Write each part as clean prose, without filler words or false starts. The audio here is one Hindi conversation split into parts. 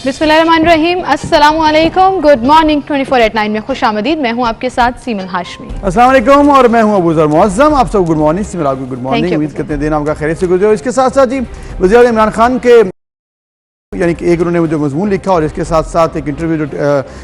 बिस्मिल्लाहिर्रहमानिर्रहीम, अस्सलाम वालेकुम, गुड मॉर्निंग। 24/9 में खुश आमदीद। मैं हूं आपके साथ सीमल हाशमी। अस्सलाम वालेकुम और मैं हूं अबूजर मुअज्जम। आप सब गुड मॉर्निंग। सीमल आपको गुड मॉर्निंग। उम्मीद करते हैं दिन आपका खैरियत से गुजरे। इसके साथ साथ जी वज़ीर आज़म इमरान खान के यानी कि एक उन्होंने जो मजमून लिखा और इसके साथ साथ एक इंटरव्यू जो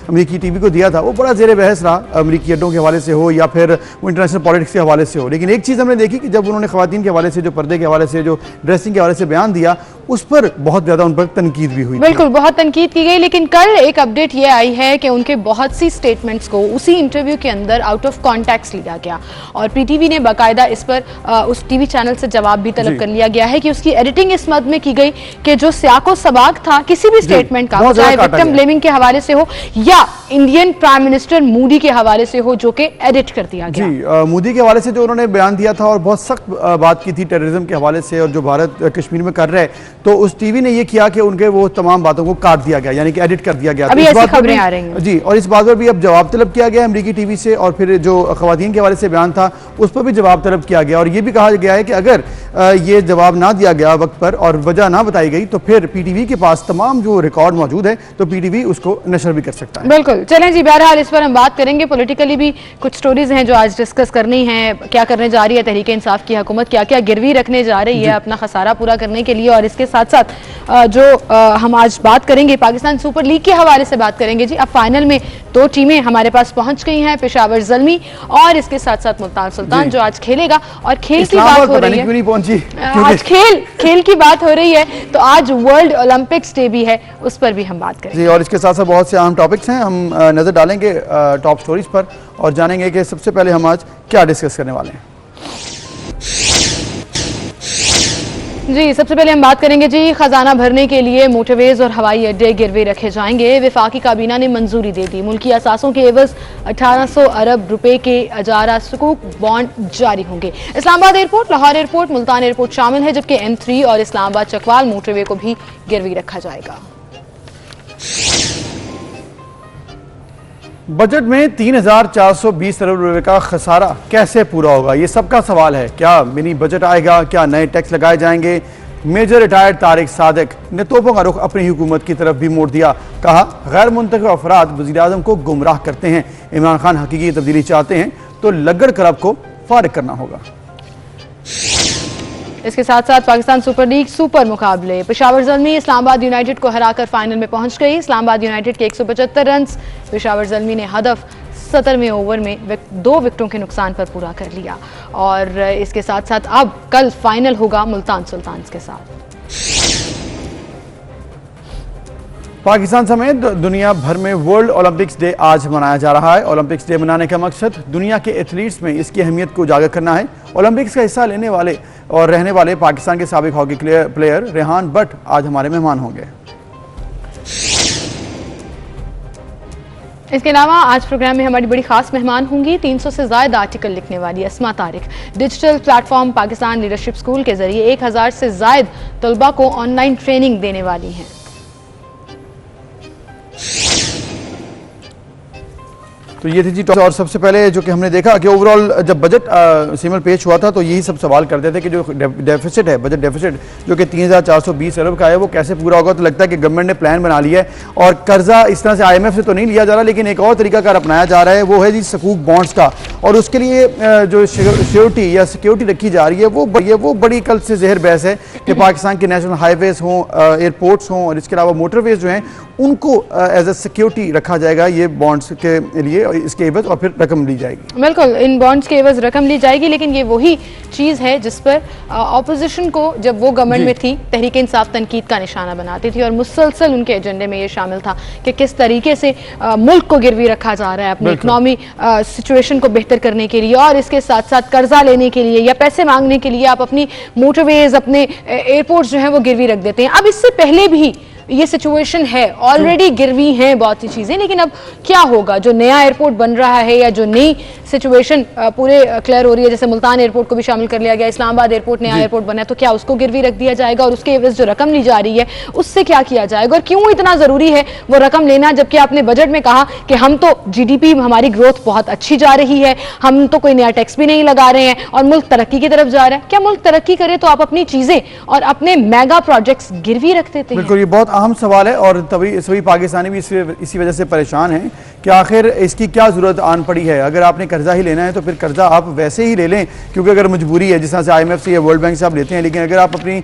अमेरिकी टीवी को दिया था वो बड़ा ज़ेर बहस रहा, अमेरिकी अड्डों के हवाले से हो या फिर वो इंटरनेशनल पॉलिटिक्स के हवाले से हो। लेकिन एक चीज़ हमने देखी कि जब उन्होंने ख़वातीन के हवाले से, जो पर्दे के हवाले से, जो ड्रेसिंग के हवाले से बयान दिया, उस पर बहुत ज़्यादा उन पर तनकीद भी हुई। बिल्कुल, बहुत तनकीद की गई। लेकिन कल एक अपडेट ये आई है कि उनके बहुत सी स्टेटमेंट्स को उसी इंटरव्यू के अंदर आउट ऑफ कॉन्टेक्स्ट लिया गया और पीटीवी ने बाकायदा इस पर उस टीवी चैनल से जवाब भी तलब कर लिया गया है कि उसकी एडिटिंग इस मद में की गई कि जो सियाको सबाक था किसी भी स्टेटमेंट का, चाहे विक्टिम ब्लेमिंग के हवाले से हो या इंडियन प्राइम मिनिस्टर मोदी के हवाले से हो, जो कि एडिट कर दिया गया। जी, मोदी के हवाले से जो उन्होंने बयान दिया था और बहुत सख्त बात की थी टेररिज्म के हवाले से और जो भारत कश्मीर में कर रहे हैं, तो उस टीवी ने ये किया कि उनके वो तमाम बातों को काट दिया गया, यानी कि एडिट कर दिया गया। अभी ऐसी खबरें आ रही हैं जी, और इस बात पर भी अब जवाब तलब किया गया अमेरिकी टीवी से और फिर जो खवातीन के हवाले से बयान था उस पर भी जवाब तलब किया गया और ये भी कहा गया है कि अगर ये जवाब ना दिया गया वक्त पर और वजह ना बताई गई तो फिर पीटीवी के पास तमाम जो रिकॉर्ड मौजूद है तो पीटीवी उसको नशर भी कर सकता है। बिल्कुल, चलें जी, बहरहाल इस पर हम बात करेंगे। पॉलिटिकली भी कुछ स्टोरीज हैं जो आज डिस्कस करनी है। क्या करने जा रही है तहरीक इंसाफ की हुकूमत, क्या क्या गिरवी रखने जा रही है अपना खसारा पूरा करने के लिए, और इसके साथ साथ जो हम आज बात करेंगे पाकिस्तान सुपर लीग के हवाले से बात करेंगे। जी, अब फाइनल में दो टीमें हमारे पास पहुंच गई हैं, पेशावर ज़ल्मी और इसके साथ साथ मुल्तान सुल्तान जो आज खेलेगा। और खेल की बात हो रही है, आज खेल की बात हो रही है तो आज वर्ल्ड ओलंपिक्स डे भी है, उस पर भी हम बात करेंगे। जी, और इसके साथ साथ बहुत से अहम टॉपिक्स हैं, हम नजर डालेंगे टॉप स्टोरीज पर और जानेंगे कि सबसे पहले हम आज क्या डिस्कस करने वाले हैं। जी, सबसे पहले हम बात करेंगे जी खजाना भरने के लिए मोटरवेज और हवाई अड्डे गिरवी रखे जाएंगे। वफाकी काबीना ने मंजूरी दे दी। मुल्की असासों के एवज 1800 अरब रुपए के अजारा सुकूक बॉन्ड जारी होंगे। Islamabad airport, Lahore airport, Multan airport शामिल है, जबकि M3 और इस्लामाबाद चकवाल मोटरवे को भी गिरवी रखा जाएगा। बजट में 3420 अरब रुपए का खसारा कैसे पूरा होगा, ये सबका सवाल है। क्या मिनी बजट आएगा, क्या नए टैक्स लगाए जाएंगे? मेजर रिटायर्ड तारिक सादिक ने तोपों का रुख अपनी हुकूमत की तरफ भी मोड़ दिया। कहा, गैर मुंतखब अफराद वज़ीर आज़म को गुमराह करते हैं। इमरान खान हकीकी तब्दीली चाहते हैं तो लग्गड़ क्लब को फारिग करना होगा। इसके साथ साथ पाकिस्तान सुपर लीग सुपर मुकाबले, पेशावर ज़ल्मी इस्लामाबाद यूनाइटेड को हराकर फाइनल में पहुंच गई। इस्लामाबाद यूनाइटेड के 175 रन पेशावर ज़ल्मी ने हदफ 17वें ओवर में 2 विकेटों के नुकसान पर पूरा कर लिया। और इसके साथ साथ अब कल फाइनल होगा मुल्तान सुल्तान के साथ। पाकिस्तान समेत दुनिया भर में वर्ल्ड ओलंपिक्स डे आज मनाया जा रहा है। ओलंपिक्स डे मनाने का मकसद दुनिया के एथलीट्स में इसकी अहमियत को उजागर करना है। ओलंपिक्स का हिस्सा लेने वाले और रहने वाले पाकिस्तान के साबिक हॉकी प्लेयर रेहान बट आज हमारे मेहमान होंगे। इसके अलावा आज प्रोग्राम में हमारी बड़ी खास मेहमान होंगी 300 से ज्यादा आर्टिकल लिखने वाली Asma Tariq. Digital platform Pakistan leadership school के जरिए 1000 से ज्यादा तलबा को ऑनलाइन ट्रेनिंग देने वाली हैं। तो ये थी जी टॉप। और सबसे पहले जो कि हमने देखा कि ओवरऑल जब बजट सिमल पेश हुआ था तो यही सब सवाल करते थे कि जो डेफिसिट है, बजट डेफिसिट जो कि 3420 अरब का है, वो कैसे पूरा होगा। तो लगता है कि गवर्नमेंट ने प्लान बना लिया है और कर्जा इस तरह से IMF से तो नहीं लिया जा रहा, लेकिन एक और तरीकाकार अपनाया जा रहा है, वो है जी सकूक बॉन्ड्स का। और उसके लिए जो श्योरिटी या सिक्योरिटी रखी जा रही है वो बड़ी कल से जहर बहस है कि पाकिस्तान के नेशनल हाईवेज हों, एयरपोर्ट्स हों और इसके अलावा मोटरवेज जो हैं उनको एज ए सिक्योरिटी रखा जाएगा ये बॉन्ड्स के लिए, इसके एवज और फिर रकम ली जाएगी। बिल्कुल, इन बॉन्ड्स के एवज रकम ली जाएगी। लेकिन ये वही चीज़ है जिस पर ऑपोजिशन को जब वो गवर्नमेंट में थी तहरीक इंसाफ तनकीद का निशाना बनाती थी और मुसलसल उनके एजेंडे में ये शामिल था कि किस तरीके से मुल्क को गिरवी रखा जा रहा है अपनी इकनॉमी सिचुएशन को बेहतर करने के लिए और इसके साथ साथ कर्जा लेने के लिए या पैसे मांगने के लिए आप अपनी मोटरवेज, अपने एयरपोर्ट्स जो हैं वो गिरवी रख देते हैं। अब इससे पहले भी ये सिचुएशन है, ऑलरेडी गिरवी हैं बहुत सी चीजें, लेकिन अब क्या होगा? जो नया एयरपोर्ट बन रहा है या जो नई सिचुएशन पूरे क्लियर हो रही है, जैसे मुल्तान एयरपोर्ट को भी शामिल कर लिया गया, इस्लामाबाद एयरपोर्ट नया एयरपोर्ट बना है, तो क्या उसको गिरवी रख दिया जाएगा और उसके एवज जो रकम ली जा रही है उससे क्या किया जाएगा, और क्यों इतना जरूरी है वो रकम लेना, जबकि आपने बजट में कहा कि हम तो जीडीपी हमारी ग्रोथ बहुत अच्छी जा रही है, हम तो कोई नया टैक्स भी नहीं लगा रहे हैं और मुल्क तरक्की की तरफ जा रहा है। क्या मुल्क तरक्की करे तो आप अपनी चीजें और अपने मेगा प्रोजेक्ट्स गिरवी रख देते हैं? बिल्कुल, ये बहुत अहम सवाल है और तभी सभी पाकिस्तानी भी इसी वजह से परेशान हैं कि आखिर इसकी क्या ज़रूरत आन पड़ी है। अगर आपने कर्जा ही लेना है तो फिर कर्जा आप वैसे ही ले लें, क्योंकि अगर मजबूरी है, जिस तरह से IMF से या वर्ल्ड बैंक से आप लेते हैं, लेकिन अगर आप अपनी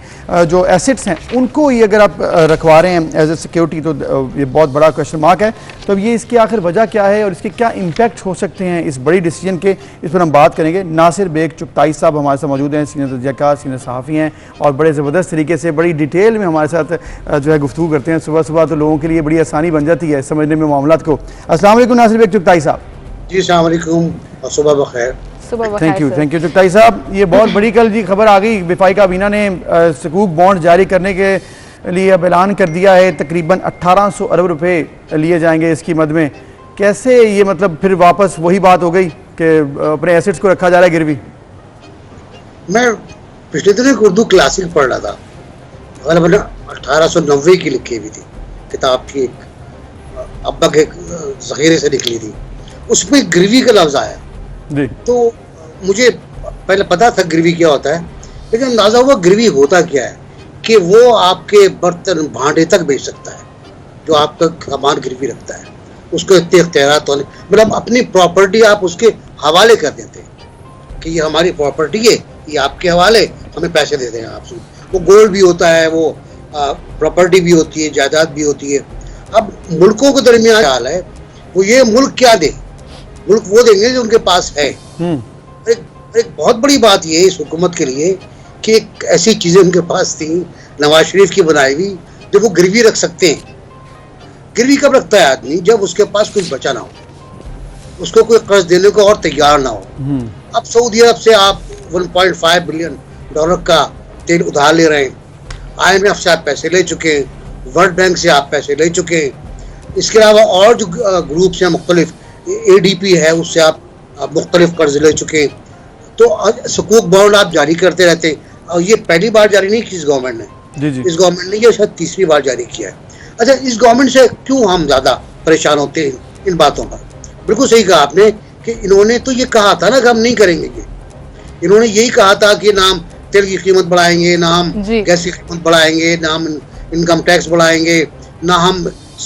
जो एसेट्स हैं उनको ही अगर आप रखवा रहे हैं एज ए सिक्योरिटी, तो ये बहुत बड़ा क्वेश्चन मार्क है। तो अब ये इसकी आखिर वजह क्या है और इसके क्या इम्पैक्ट हो सकते हैं इस बड़ी डिसीजन के, इस पर हम बात करेंगे। नासिर बेग चुगताई साहब हमारे साथ मौजूद हैं, सीनियर तजज़ियाकार, सीनियर सहाफ़ी हैं और बड़े ज़बरदस्त तरीके से बड़ी डिटेल में हमारे साथ जो है गुफ्तगू करते हैं। सुबह सुबह तो लोगों के लिए बड़ी आसानी बन जाती है समझने में मामलात को। अस्सलाम वालेकुम नासिर बेग चुगताई साहब। जी अस्सलाम वालेकुम और सुबह बखैर। थैंक यू चुगताई साहब। ये बहुत बड़ी कल जी खबर आ गई, विफाई काबीना ने सकूक बॉन्ड जारी करने के लिए अब ऐलान कर दिया है, तकरीबन 1800 अरब रुपए लिए जाएंगे इसकी मद में। कैसे ये मतलब फिर वापस वही बात हो गई कि अपने एसेट्स को रखा जा रहा है गिरवी? मैं पिछले दिन एक उर्दू क्लासिक पढ़ रहा था, अगर मैंने 1890 की लिखी हुई थी किताब की, एक अब्बा के ज़ख़ीरे से निकली थी, उसमें गिरवी का लफ्ज़ आया जी। तो मुझे पहले पता था गिरवी क्या होता है, लेकिन अंदाज़ा हुआ गिरवी होता क्या है कि वो आपके बर्तन भांडे तक बेच सकता है जो आपका सामान गिरवी रखता है, उसको इतने इख्तियारात तो नहीं, मतलब अपनी प्रॉपर्टी आप उसके हवाले कर देते हैं कि ये हमारी प्रॉपर्टी है, ये आपके हवाले, हमें पैसे देते हैं आपसे। वो गोल्ड भी होता है, वो प्रॉपर्टी भी होती है, जायदाद भी होती है। अब मुल्कों के दरमियान हाल है, वो ये मुल्क क्या दे, मुल्क वो देंगे जो उनके पास है। एक बहुत बड़ी बात ये इस हुकूमत के लिए कि एक ऐसी चीज़ें उनके पास थी नवाज शरीफ की बनाई हुई जो वो गिरवी रख सकते हैं। गिरवी कब रखता है आदमी? जब उसके पास कुछ बचा ना हो, उसको कोई कर्ज देने को और तैयार ना हो। अब सऊदी अरब से आप 1.5 बिलियन डॉलर का तेल उधार ले रहे हैं, IMF से आप पैसे ले चुके हैं, वर्ल्ड बैंक से आप पैसे ले चुके हैं, इसके अलावा और जो ग्रुप्स हैं मुख्तलिफ, ADP है, उससे आप मुख्तलिफ कर्ज ले चुके हैं। तो सकूक बॉन्ड आप जारी करते रहते हैं, और ये पहली बार जारी नहीं की इस गवर्नमेंट ने, इस गवर्नमेंट ने ये शायद तीसरी बार जारी किया है। अच्छा, इस गवर्नमेंट से क्यों हम ज़्यादा परेशान होते हैं इन बातों पर? बिल्कुल सही कहा आपने कि इन्होंने तो ये कहा था ना कि हम नहीं करेंगे, ये इन्होंने यही कहा था कि ना हम तेल की कीमत बढ़ाएंगे, ना हम गैस की कीमत बढ़ाएंगे, ना हम इनकम टैक्स बढ़ाएंगे, ना हम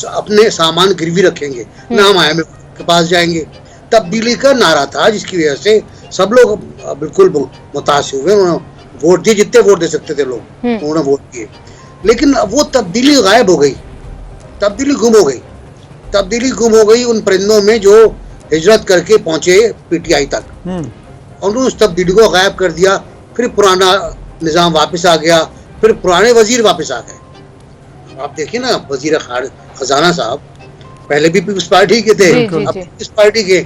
अपने सामान गिरवी रखेंगे, ना हम IMF के पास जाएंगे। तब्दीली का नारा था जिसकी वजह से सब लोग बिल्कुल मुतासिर हुए, उन्होंने वोट दिए, जितने वोट दे सकते थे लोग उन्होंने वोट दिए, लेकिन वो तब्दीली गायब हो गई, तब्दीली गुम हो गई। तब्दीली गुम हो गई उन परिंदों में जो हिजरत करके पहुंचे PTI तक, और उन्होंने उस तब्दीली को गायब कर दिया। फिर पुराना निज़ाम वापस आ गया, फिर पुराने वजीर वापस आ गए। आप देखिए ना, वजीर खजाना साहब पहले भी पीपल्स पार्टी के थे, अब पीपल्स पार्टी के।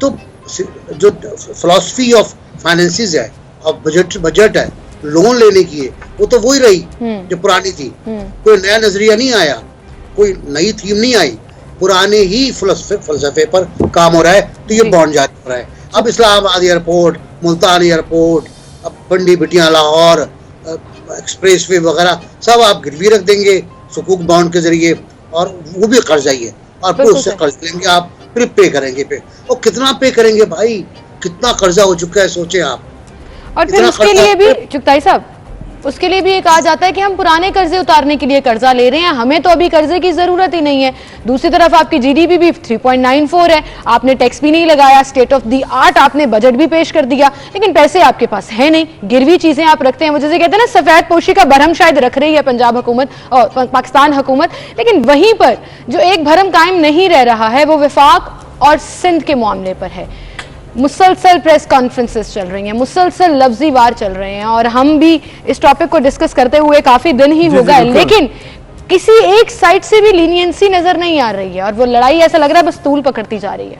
तो जो फिलॉसफी ऑफ फाइनेंसिस है और बजट है, लोन लेने की है, वो तो वही रही जो पुरानी थी। कोई नया नजरिया नहीं आया, कोई नई थीम नहीं आई, पुराने ही फलसफे पर काम हो रहा है। तो ये बॉन्ड जारी हो रहा है। अब इस्लामाबाद एयरपोर्ट, मुल्तान एयरपोर्ट, अब बंडी बिटियां लाहौर एक्सप्रेसवे वगैरह सब आप गिरवी रख देंगे सुकूक बॉन्ड के जरिए, और वो भी कर्जा ही है, और फिर उससे कर्ज लेंगे आप, फिर पे करेंगे पे। और कितना पे करेंगे भाई, कितना कर्जा हो चुका है सोचे आप। और फिर उसके लिए भी चुगताई साहब, उसके लिए भी ये कहा जाता है कि हम पुराने कर्जे उतारने के लिए कर्जा ले रहे हैं, हमें तो अभी कर्जे की जरूरत ही नहीं है। दूसरी तरफ आपकी GDP भी 3.94 है, आपने टैक्स भी नहीं लगाया, स्टेट ऑफ द आर्ट आपने बजट भी पेश कर दिया, लेकिन पैसे आपके पास है नहीं, गिरवी चीजें आप रखते हैं। वो जैसे कहते हैं ना, सफेद पोशी का भरम शायद रख रही है पंजाब हुकूमत और पाकिस्तान हुकूमत, लेकिन वहीं पर जो एक भरम कायम नहीं रह रहा है वो वफाक और सिंध के मामले पर है। मुसलसल प्रेस कॉन्फ्रेंसेस चल रही हैं, मुसलसल लफ्जी वार चल रहे हैं, और हम भी इस टॉपिक को डिस्कस करते हुए काफी दिन ही हो गए, लेकिन किसी एक साइड से भी लीनियंसी नजर नहीं आ रही है, और वो लड़ाई ऐसा लग रहा है बस तूल पकड़ती जा रही है।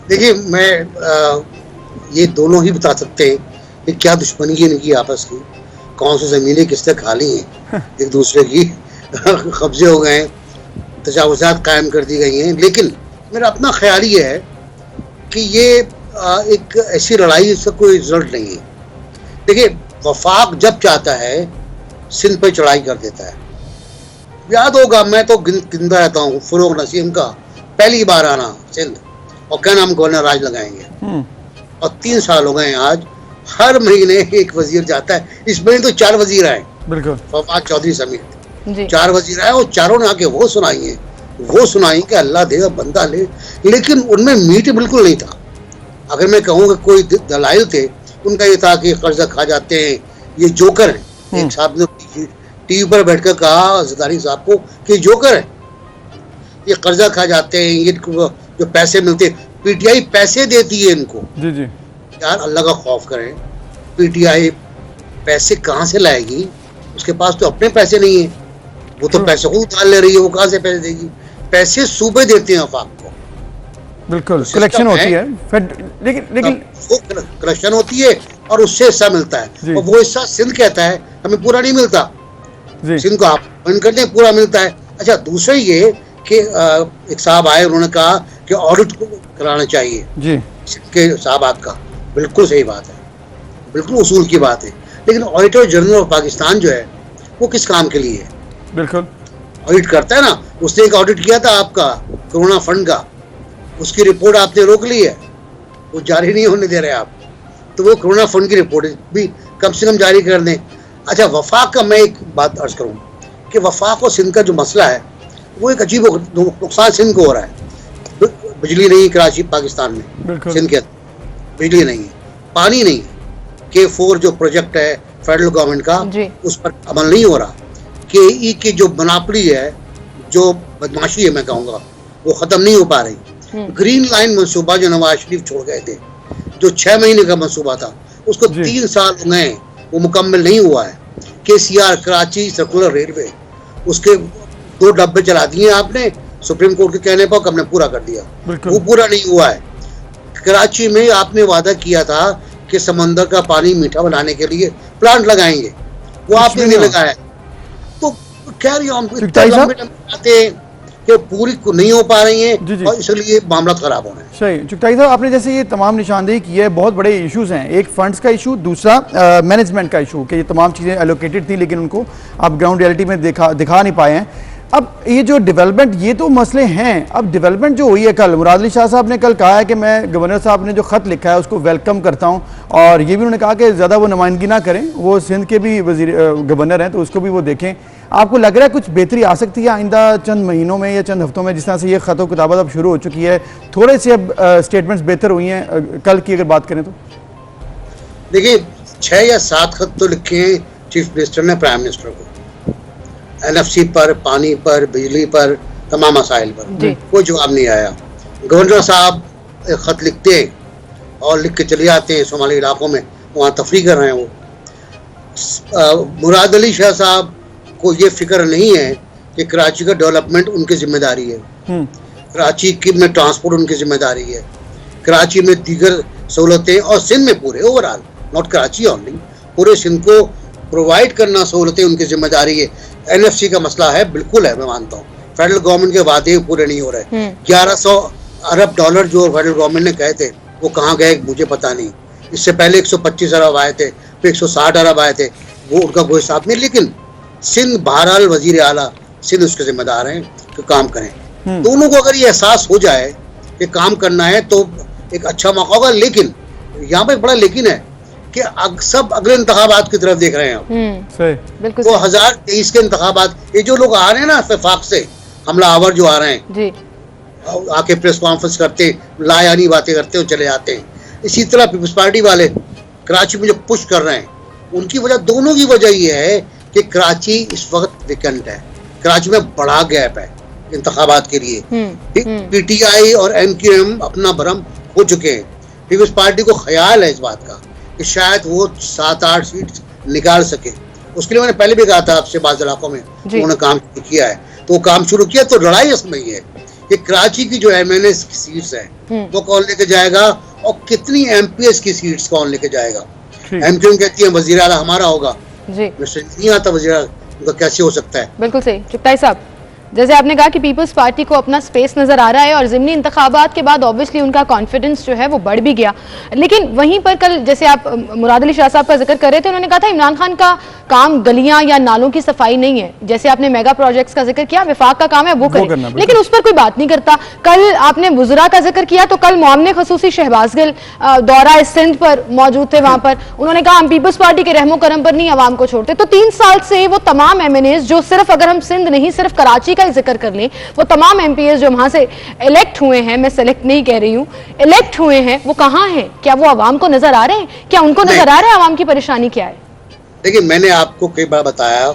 देखिए, मैं ये दोनों ही बता सकते हैं कि क्या दुश्मनी है इनकी आपस की, कौन सी जमीनें किससे खाली हैं, एक दूसरे की कब्जे हो गए हैं, तजावुजात कायम कर दी गई हैं। लेकिन मेरा अपना ख्याल ये है कि ये एक ऐसी लड़ाई, इसका कोई रिजल्ट नहीं है। देखिए, वफाक जब चाहता है सिंध पे चढ़ाई कर देता है। याद होगा, मैं तो गिनता रहता हूँ, फरोग नसीम का पहली बार आना सिंध और क्या नाम गवर्नर राज लगाएंगे, और 3 साल हो गए आज, हर महीने एक वजीर जाता है। इस महीने तो 4 वजीर आए, बिल्कुल, फवाद चौधरी समेत 4 वजीर आए, और चारों ने आके वो सुनाई कि अल्लाह देगा बंदा ले, लेकिन उनमें मीट बिल्कुल नहीं था। अगर मैं कहूँ कि कोई दलाइल थे, उनका ये था कि कर्जा खा जाते हैं, ये जोकर है। एक साहब ने टीवी पर बैठकर कहा जरदारी साहब को कि जोकर है, ये कर्जा खा जाते हैं, ये जो पैसे मिलते, पीटीआई पैसे देती है इनको। जी जी, यार अल्लाह का खौफ करें, पीटीआई पैसे कहाँ से लाएगी? उसके पास तो अपने पैसे नहीं है, वो तो पैसे को उतार ले रही है, वो कहाँ से पैसे देगी? पैसे सूबे देते हैं वफाक को, बिल्कुल कलेक्शन होती है, लेकिन वो कलेक्शन होती है और उससे हिस्सा मिलता है, और वो हिस्सा सिंध कहता है हमें पूरा नहीं मिलता। सिंध को आप बंद करते हैं, पूरा मिलता है। अच्छा, दूसरा ये कि एक साहब आए, उन्होंने कहा कि ऑडिट कराना चाहिए जी के साहबात का, बिल्कुल सही बात है, बिल्कुल उसूल की बात है, लेकिन ऑडिटर जनरल ऑफ पाकिस्तान जो है वो किस काम के लिए है? बिल्कुल ऑडिट करता है ना, उसने एक ऑडिट किया था आपका कोरोना फंड का, उसकी रिपोर्ट आपने रोक ली है, वो जारी नहीं होने दे रहे आप, तो वो कोरोना फंड की रिपोर्ट भी कम से कम जारी कर दें। अच्छा, वफाक का मैं एक बात अर्ज करूँ कि वफाक और सिंध का जो मसला है वो एक अजीब नुकसान सिंध को हो रहा है। बिजली नहीं कराची पाकिस्तान में, सिंध के बिजली नहीं है, पानी नहीं है, K4 जो प्रोजेक्ट है फेडरल गवर्नमेंट का, उस पर अमल नहीं हो रहा। KE की जो मोनोपोली है, जो बदमाशी है मैं कहूँगा, वो ख़त्म नहीं हो पा रही। ग्रीन लाइन मंसूबा जो नवाज शरीफ छोड़ गए थे, जो 6 महीने का मंसूबा था, उसको 3 साल हो गए, वो मुकम्मल नहीं हुआ है। KCR कराची सर्कुलर रेलवे, उसके 2 डब्बे चला दिए आपने, सुप्रीम कोर्ट के कहने पर हमने पूरा कर दिया, वो पूरा नहीं हुआ है। कराची में आपने वादा किया था कि समंदर का पानी मीठा बनाने के लिए प्लांट लगाएंगे, वो आपने नहीं लगाया। तो कैरी ऑन कि पूरी नहीं हो पा रही हैं, और इसलिए मामला खराब हो रहे हैं। सही चुगताई साहब, आपने जैसे ये तमाम निशानदेही की है, बहुत बड़े इश्यूज हैं, एक फंड्स का इशू, दूसरा मैनेजमेंट का इशू, कि ये तमाम चीज़ें एलोकेटेड थी लेकिन उनको आप ग्राउंड रियलिटी में दिखा नहीं पाए हैं। अब ये जो डेवलपमेंट, ये तो मसले हैं। अब डेवलपमेंट जो हुई है, कल मुराद अली शाह साहब ने कल कहा है कि मैं गवर्नर साहब ने जो ख़त लिखा है उसको वेलकम करता हूँ, और ये भी उन्होंने कहा कि ज़्यादा वो नुमाइंदगी ना करें, वो सिंध के भी गवर्नर हैं तो उसको भी वो देखें। आपको लग रहा है कुछ बेहतरी आ सकती है आइंदा चंद महीनों में या चंद हफ्तों में, जिस तरह से ये ख़त व किताबत अब शुरू हो चुकी है, थोड़े से अब स्टेटमेंट्स बेहतर हुई हैं कल की अगर बात करें तो? देखिए, 6 या 7 खत तो लिखे हैं चीफ मिनिस्टर ने प्राइम मिनिस्टर को, NFC पर, पानी पर, बिजली पर, तमाम मसाइल पर, कोई जवाब नहीं आया। गवर्नर साहब एक खत लिखते हैं और लिख के चले जाते हैं सोमाली इलाकों में, वहाँ तफरी कर रहे हैं वो। मुराद अली शाह साहब को ये फिक्र नहीं है कि कराची का डेवलपमेंट उनकी जिम्मेदारी है, कराची की में ट्रांसपोर्ट उनकी जिम्मेदारी है, कराची में दीगर सहूलतें, और सिंध में पूरे ओवरऑल, नॉट कराची ओनली, पूरे सिंध को प्रोवाइड करना सहूलतें उनकी जिम्मेदारी है। NFC का मसला है, बिल्कुल है, मैं मानता हूँ, फेडरल गवर्नमेंट के वादे पूरे नहीं हो रहे। 1100 अरब डॉलर जो फेडरल गवर्नमेंट ने कहे थे वो कहाँ गए मुझे पता नहीं। इससे पहले 125 अरब आए थे, फिर 160 अरब आए थे, वो उनका कोई हिसाब नहीं। लेकिन सिंध बहरहाल वजीर आला सिंध उसके जिम्मेदार हैं कि काम करें। दोनों को अगर ये एहसास हो जाए कि काम करना है तो एक अच्छा मौका होगा। लेकिन यहाँ पे बड़ा लेकिन है कि सब अगले इंतखाबात की तरफ देख रहे हैं। बिल्कुल, 2023 के इंतखाबात, ये जो लोग आ रहे हैं ना वफाक से, हमलावर जो आ रहे हैं जी, आके प्रेस कॉन्फ्रेंस करते, लायानी बातें करते और चले जाते हैं। इसी तरह पीपल्स पार्टी वाले कराची में जो पुश कर रहे हैं, उनकी वजह, दोनों की वजह ये है कि कराची इस वक्त वेकेंट है, कराची में बड़ा गैप है इंतखाबात के लिए। PTI और MQM अपना भरम हो चुके हैं। पीपल्स पार्टी को ख्याल है इस बात का कि शायद वो 7-8 सीट निकाल सके। उसके लिए मैंने पहले भी कहा था आपसे, बाज़ इलाकों में उन्होंने काम किया है, तो काम शुरू किया। तो लड़ाई इसमें ही है कि कराची की जो MNA की सीट्स हैं वो कौन लेके जाएगा, और कितनी MPS की सीट्स कौन लेके जाएगा। MQM कहती है वज़ीर आला हमारा होगा, नहीं आता वज़ीर आला, उनका कैसे हो सकता है? बिल्कुल सही। चुगताई साहब, जैसे आपने कहा कि पीपल्स पार्टी को अपना स्पेस नजर आ रहा है और ज़िमनी इंतखाबात के बाद ऑब्वियसली उनका कॉन्फिडेंस जो है वो बढ़ भी गया, लेकिन वहीं पर कल जैसे आप मुराद अली शाह साहब का जिक्र कर रहे थे, उन्होंने कहा था इमरान खान का काम गलियां या नालों की सफाई नहीं है। जैसे आपने मेगा प्रोजेक्ट्स का जिक्र किया, विफाक का काम है वो करें, लेकिन उस पर कोई बात नहीं करता। कल आपने वुज़रा का जिक्र किया तो कल मोअम्मन खसूसी शहबाज गिल दौरा सिंध पर मौजूद थे, वहां पर उन्होंने कहा हम पीपल्स पार्टी के रहमो करम पर नहीं आवाम को छोड़ते। तो 3 साल से वो तमाम एमएनएस जो सिर्फ, अगर हम सिंध नहीं सिर्फ कराची का ही जिक्र कर लें, वो तमाम एमपीएस जो वहां से इलेक्ट हुए हैं, मैं सेलेक्ट नहीं कह रही हूं, इलेक्ट हुए हैं, वो कहां हैं? क्या वो आवाम को नजर आ रहे हैं? क्या उनको नजर आ रहा है आवाम की परेशानी क्या है? देखिए, मैंने आपको कई बार बताया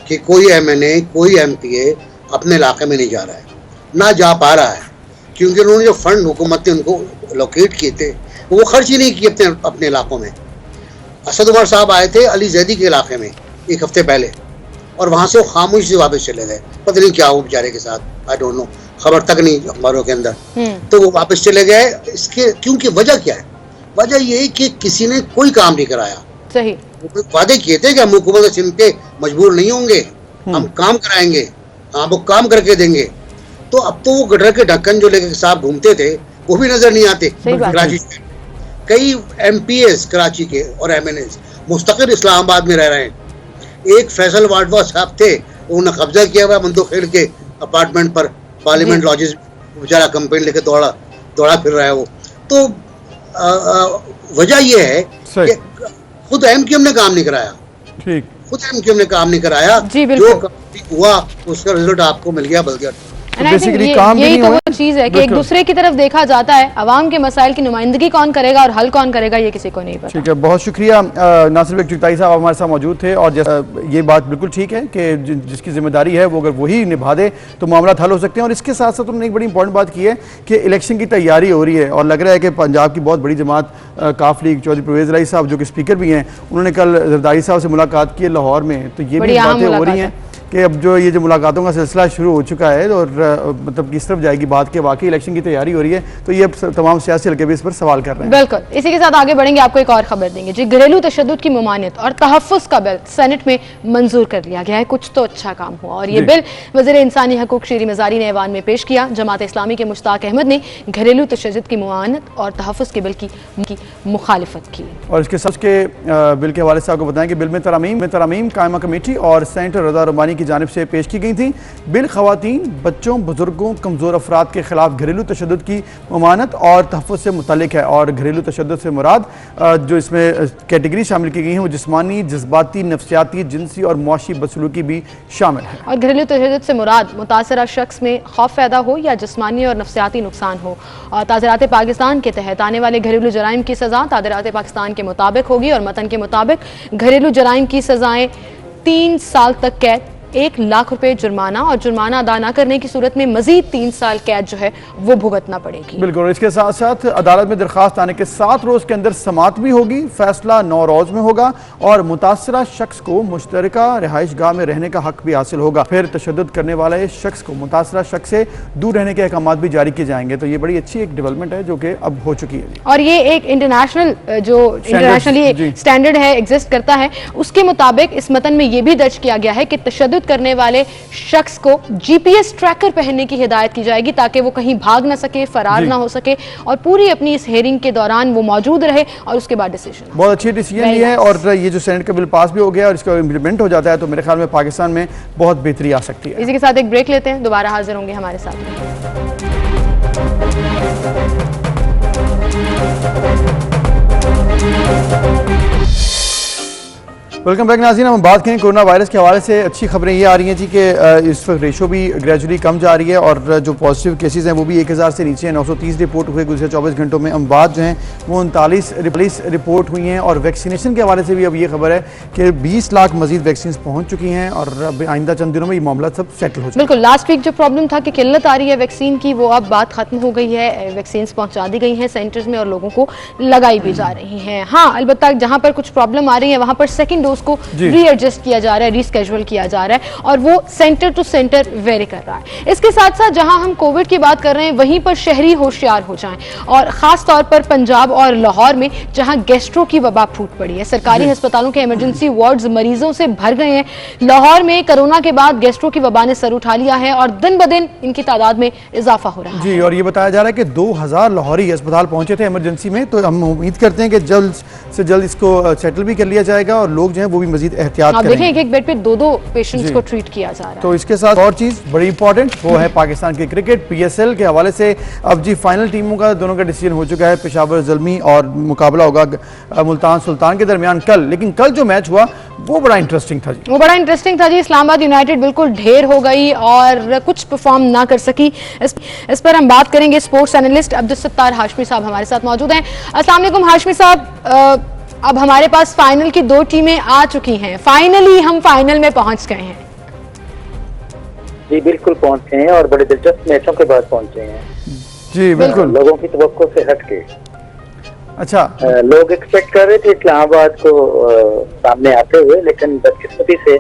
कि कोई एमएनए, कोई एमपीए अपने इलाके में नहीं जा रहा है, ना जा पा रहा है, क्योंकि उन्होंने जो फंड हुकूमत ने उनको लोकेट किए थे वो खर्च ही नहीं किए अपने इलाकों में। असद उमर साहब आए थे अली जैदी के इलाके में 1 हफ्ते पहले, और वहाँ से वो खामोशी से वापस चले गए। पता नहीं क्या हो बेचारे के साथ, आई डोंट नो, खबर तक नहीं अखबारों के अंदर। तो वो वापस चले गए। इसके क्योंकि वजह क्या है? वजह ये कि किसी ने कोई काम नहीं कराया। सही वादे किए थे कि हम हुकूमत सिंध के मजबूर नहीं होंगे, हम काम कराएंगे, हाँ वो काम करके देंगे। तो अब तो वो गटर के ढक्कन जो लेके साहब घूमते थे वो भी नजर नहीं आते कराची से। कई एमपीएस कराची के और एमएनएस मुस्तकिल इस्लामाबाद में रह रहे हैं। एक फैसल वाडवा साहब थे, उन्होंने कब्जा किया हुआ मंदोखेल के अपार्टमेंट पर, पार्लियामेंट लॉजेस, बेचारा कंप्लेंट लेके दौड़ा फिर रहा है वो। तो वजह यह है कि खुद एमक्यूएम ने काम नहीं कराया, ठीक, खुद एमक्यूएम ने काम नहीं कराया। जो हुआ उसका रिजल्ट आपको मिल गया बल्कि। यही तो वो चीज है कि एक दूसरे की तरफ देखा जाता है, अवाम के मसाइल की नुमाइंदगी कौन करेगा और हल कौन करेगा ये किसी को नहीं पता। ठीक है, बहुत शुक्रिया। नासिर बेग चुगताई साहब हमारे साथ मौजूद थे, और ये बात बिल्कुल ठीक है कि जिसकी जिम्मेदारी है वो अगर वही निभा दे तो मामला हल हो सकते हैं। और इसके साथ साथ उन्होंने एक बड़ी इंपॉर्टेंट बात की है कि इलेक्शन की तैयारी हो रही है, और लग रहा है कि पंजाब की बहुत बड़ी जमात काफ लीग चौधरी परवेज़ इलाही साहब जो कि स्पीकर भी हैं, उन्होंने कल जरदारी साहब से मुलाकात की है लाहौर में। तो ये भी बातें हो रही हैं कि अब जो ये मुलाकातों का सिलसिला शुरू हो चुका है, और मतलब किस तरफ जाएगी बात के, वाकई इलेक्शन की तैयारी हो रही है। तो ये तमाम सियासी हल्के भी इस पर सवाल कर रहे हैं। बिल्कुल, इसी के साथ आगे बढ़ेंगे, आपको एक और खबर देंगे जी। घरेलू तशद्दुद की ममानियत और तहफ़्फ़ुज़ का बिल सेनेट में मंजूर कर लिया गया है। कुछ तो अच्छा काम हुआ, और ये बिल वज़ीर इंसानी हकूक़ शीरी मज़ारी ने ऐवान में पेश किया। जमात इस्लामी के मुश्ताक अहमद ने घरेलू तशद्दुद की ममानियत और तहफ़्फ़ुज़ के बिल की मुखालिफत की। और इसके साथ के बिल के हवाले से आपको बताएं कि बिल में तरामीम कायमा कमेटी और सेनेटर रज़ा रब्बानी की जानिब से पेश की गई थी। बिल खवातीन, बच्चों, बुजुर्गों, कमज़ोर अफराद के खिलाफ घरेलू तशद्दुद की ममानत और तहफ़्फ़ुज़ से मुतल्लिक़ है। और घरेलू तशद्दुद से मुराद जो इसमें कैटेगरी शामिल की गई हैं वो जिस्मानी, जज्बाती, नफ्सियाती, जिनसी और मुआशी बदसलूकी भी शामिल है। और घरेलू तशद्दुद से मुराद मुतासरा शख्स में खौफ पैदा हो या जिस्मानी और नफ्सियाती नुकसान हो। और ताज़ीरात पाकिस्तान के तहत आने वाले घरेलू जराइम की सज़ा ताज़ीरात पाकिस्तान के मुताबिक होगी, और मतन के मुताबिक घरेलू जराइम की सज़ाएँ 3 साल तक कैद, 1 लाख रुपए जुर्माना, और जुर्माना अदा न करने की सूरत में मजीद 3 साल कैद जो है वो भुगतना पड़ेगी। बिल्कुल, इसके साथ साथ अदालत में दरखास्त आने के 7 रोज के अंदर समात भी होगी। फैसला 9 रोज में होगा, और मुतासरा शख्स को मुश्तरका रिहाइश गाह में रहने का हक भी हासिल होगा। फिर तशद्दुद करने वाले शख्स को मुतासरा शख्स से दूर रहने के अहकाम भी जारी किए जाएंगे। तो ये बड़ी अच्छी एक डेवलपमेंट है जो कि अब हो चुकी है, और ये एक इंटरनेशनली स्टैंडर्ड है, एग्जिस्ट करता है। उसके मुताबिक इस मतन में ये भी दर्ज किया गया है कि तशद्दुद करने वाले शख्स को जीपीएस ट्रैकर पहनने की हिदायत की जाएगी, ताकि वो कहीं भाग ना सके, फरार ना हो सके, और पूरी अपनी इस हेयरिंग के दौरान वो मौजूद रहे, और उसके बाद डिसीजन। बहुत अच्छी डिसीजन ली है, और ये जो सेनेट का बिल पास भी हो गया और इसका इम्प्लीमेंट हो जाता है तो मेरे ख्याल में पाकिस्तान में बहुत बेहतरी आ सकती है। इसी के साथ एक ब्रेक लेते हैं, दोबारा हाजिर होंगे हमारे साथ। वेलकम बैक नाज़रीन। हम बात करें कोरोना वायरस के हवाले से। अच्छी खबरें ये आ रही हैं जी कि इस वक्त रेशो भी ग्रेजुअली कम जा रही है, और जो पॉजिटिव केसेस हैं वो भी 1000 से नीचे हैं। 930 रिपोर्ट हुए गुज़िश्ता 24 घंटों में। अमवात जो हैं वो 39 रिपोर्ट हुई हैं। और वैक्सीनेशन के हवाले से भी अब ये खबर है कि 20 लाख मजीद वैक्सीन पहुँच चुकी हैं, और अब आइंदा चंद दिनों में ये मामला सब सेटल हो जाए। बिल्कुल, लास्ट वीक जो प्रॉब्लम था कि किल्लत आ रही है वैक्सीन की, वो अब बात खत्म हो गई है। वैक्सीन पहुँचा दी गई हैं सेंटर्स में, और लोगों को लगाई भी जा रही हैं। हाँ, अलबत्ता जहाँ पर कुछ प्रॉब्लम आ रही है वहाँ पर सेकेंड उसको रीएडजस्ट किया जा रहा है, रीस्केड्यूल किया जा रहा है और वो सेंटर टू सेंटर वेरी कर रहा है। इसके साथ साथ जहां हम कोविड की बात कर रहे हैं वहीं पर शहरी होशियार हो जाएं और खास तौर पर पंजाब और लाहौर में जहां गैस्ट्रो की वबा फूट पड़ी है, सरकारी अस्पतालों के इमरजेंसी वार्ड्स मरीजों से भर गए हैं। लाहौर में कोरोना के बाद गैस्ट्रो की वबा ने सर उठा लिया है और दिन ब दिन इनकी तादाद में इजाफा हो रहा है। जी, और ये बताया जा रहा है कि 2000 लाहौरी अस्पताल पहुंचे थे इमरजेंसी में, तो हम उम्मीद करते हैं कि जल्द से जल्द इसको सेटल भी कर लिया जाएगा और लोग जो हैं वो भी मजीद एहतियात करेंगे। देखें एक बेड पे दो पेशेंट्स को ट्रीट किया जा रहा है। तो इसके साथ और चीज बड़ी इंपॉर्टेंट वो है पाकिस्तान की क्रिकेट PSL के हवाले से। अब जी फाइनल टीमों का दोनों का डिसीजन हो चुका है, पेशावर ज़ल्मी और मुकाबला होगा मुल्तान सुल्तान के दरमियान कल। लेकिन कल जो मैच हुआ वो बड़ा इंटरेस्टिंग था जी। इस्लामाबाद यूनाइटेड बिल्कुल ढेर हो गई और कुछ परफॉर्म ना कर सकी। इस पर हम बात करेंगे। स्पोर्ट्स एनालिस्ट अब्दुल सत्तार हाशमी साहब हमारे साथ मौजूद हैं। अस्सलाम वालेकुम हाशमी साहब, अब हमारे पास फाइनल की 2 टीमें आ चुकी हैं, फाइनली हम फाइनल में पहुंच गए हैं। जी बिल्कुल पहुंचे हैं और बड़े दिलचस्प मैचों के बाद पहुंचे हैं। जी बिल्कुल, लोगों की तवक्को से हट के। अच्छा, लोग एक्सपेक्ट कर रहे थे इस्लामाबाद को सामने आते हुए, लेकिन बदकिस्मती से